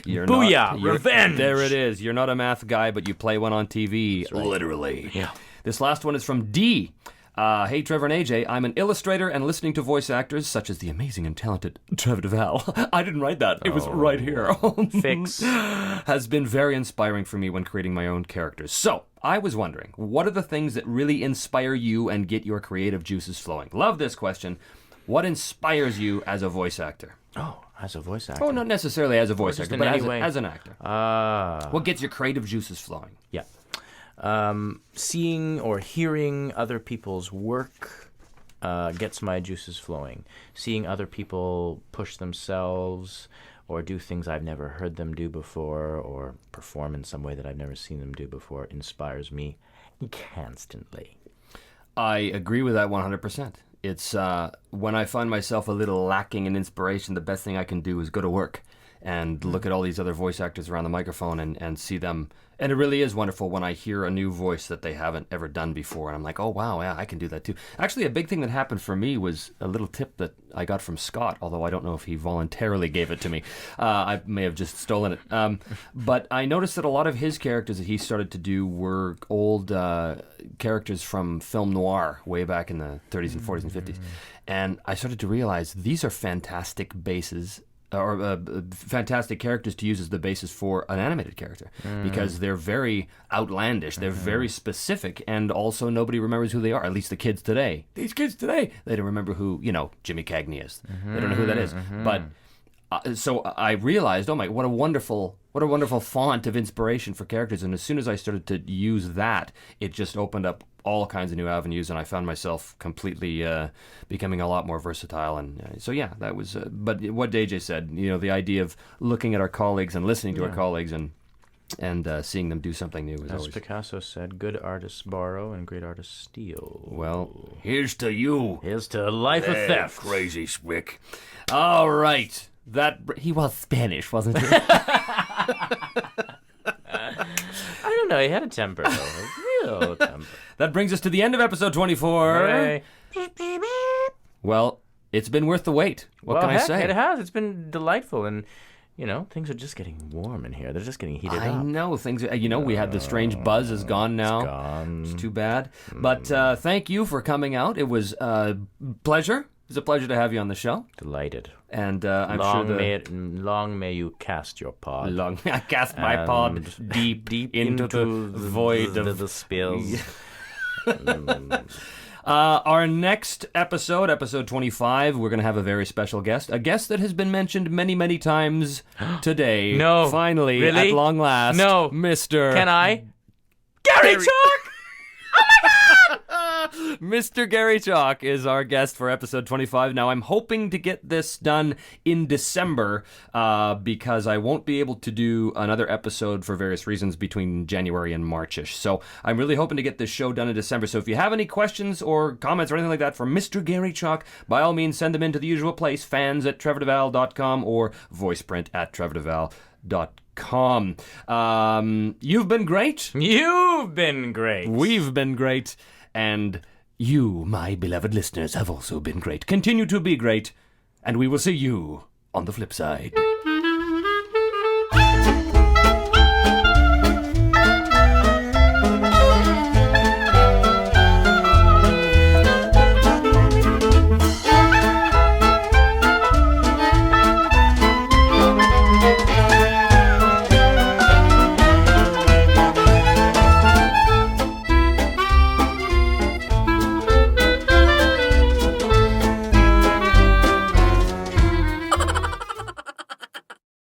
Booyah! Revenge! There it is. You're not a math guy, but you play one on TV, literally. Yeah. This last one is from D. Hey, Trevor and AJ, I'm an illustrator and listening to voice actors such as the amazing and talented Trevor Devall. I didn't write that. It was right here. Fix. Has been very inspiring for me when creating my own characters. So, I was wondering, what are the things that really inspire you and get your creative juices flowing? Love this question. What inspires you as a voice actor? Oh, as a voice actor? Oh, not necessarily as a voice actor, but as an actor. What gets your creative juices flowing? Yeah. Seeing or hearing other people's work gets my juices flowing. Seeing other people push themselves or do things I've never heard them do before or perform in some way that I've never seen them do before inspires me constantly. I agree with that 100%. It's when I find myself a little lacking in inspiration, the best thing I can do is go to work and look at all these other voice actors around the microphone and see them. And it really is wonderful when I hear a new voice that they haven't ever done before. And I'm like, oh, wow, yeah, I can do that too. Actually, a big thing that happened for me was a little tip that I got from Scott, although I don't know if he voluntarily gave it to me. I may have just stolen it. But I noticed that a lot of his characters that he started to do were old characters from film noir way back in the 30s and 40s and 50s. And I started to realize these are fantastic bases or fantastic characters to use as the basis for an animated character because they're very outlandish, they're very specific, and also nobody remembers who they are, at least the kids today. These kids today, they don't remember who, Jimmy Cagney is. They don't know who that is. But so I realized, oh my, what a wonderful font of inspiration for characters. And as soon as I started to use that, it just opened up all kinds of new avenues, and I found myself completely becoming a lot more versatile. And so, yeah, that was. But what DJ said, the idea of looking at our colleagues and listening to our colleagues and seeing them do something new was As always. Picasso said, good artists borrow and great artists steal. Well, here's to you. Here's to life of theft. Crazy Swick. All right. He was Spanish, wasn't he? I don't know. He had a temper, though. A real temper. That brings us to the end of episode 24. Hooray. Well, it's been worth the wait. What can I say? It has. It's been delightful. And, things are just getting warm in here. They're just getting heated up. I know. Things are, we had the strange buzz is gone now. It's gone. It's too bad. But thank you for coming out. It was a pleasure. It was a pleasure to have you on the show. Delighted. And I'm sure long may you cast your pod. I cast my pod deep into the void of the spills. Our next episode 25, we're going to have a very special guest. A guest that has been mentioned many, many times today. No. Finally, really? at long last. No. Mr. Can I? Gary Chalk! Mr. Gary Chalk is our guest for episode 25. Now, I'm hoping to get this done in December because I won't be able to do another episode for various reasons between January and March-ish. So I'm really hoping to get this show done in December. So if you have any questions or comments or anything like that for Mr. Gary Chalk, by all means, send them in to the usual place, fans@trevordevall.com or voiceprint@trevordevall.com. You've been great. You've been great. We've been great. And you, my beloved listeners, have also been great. Continue to be great. And we will see you on the flip side.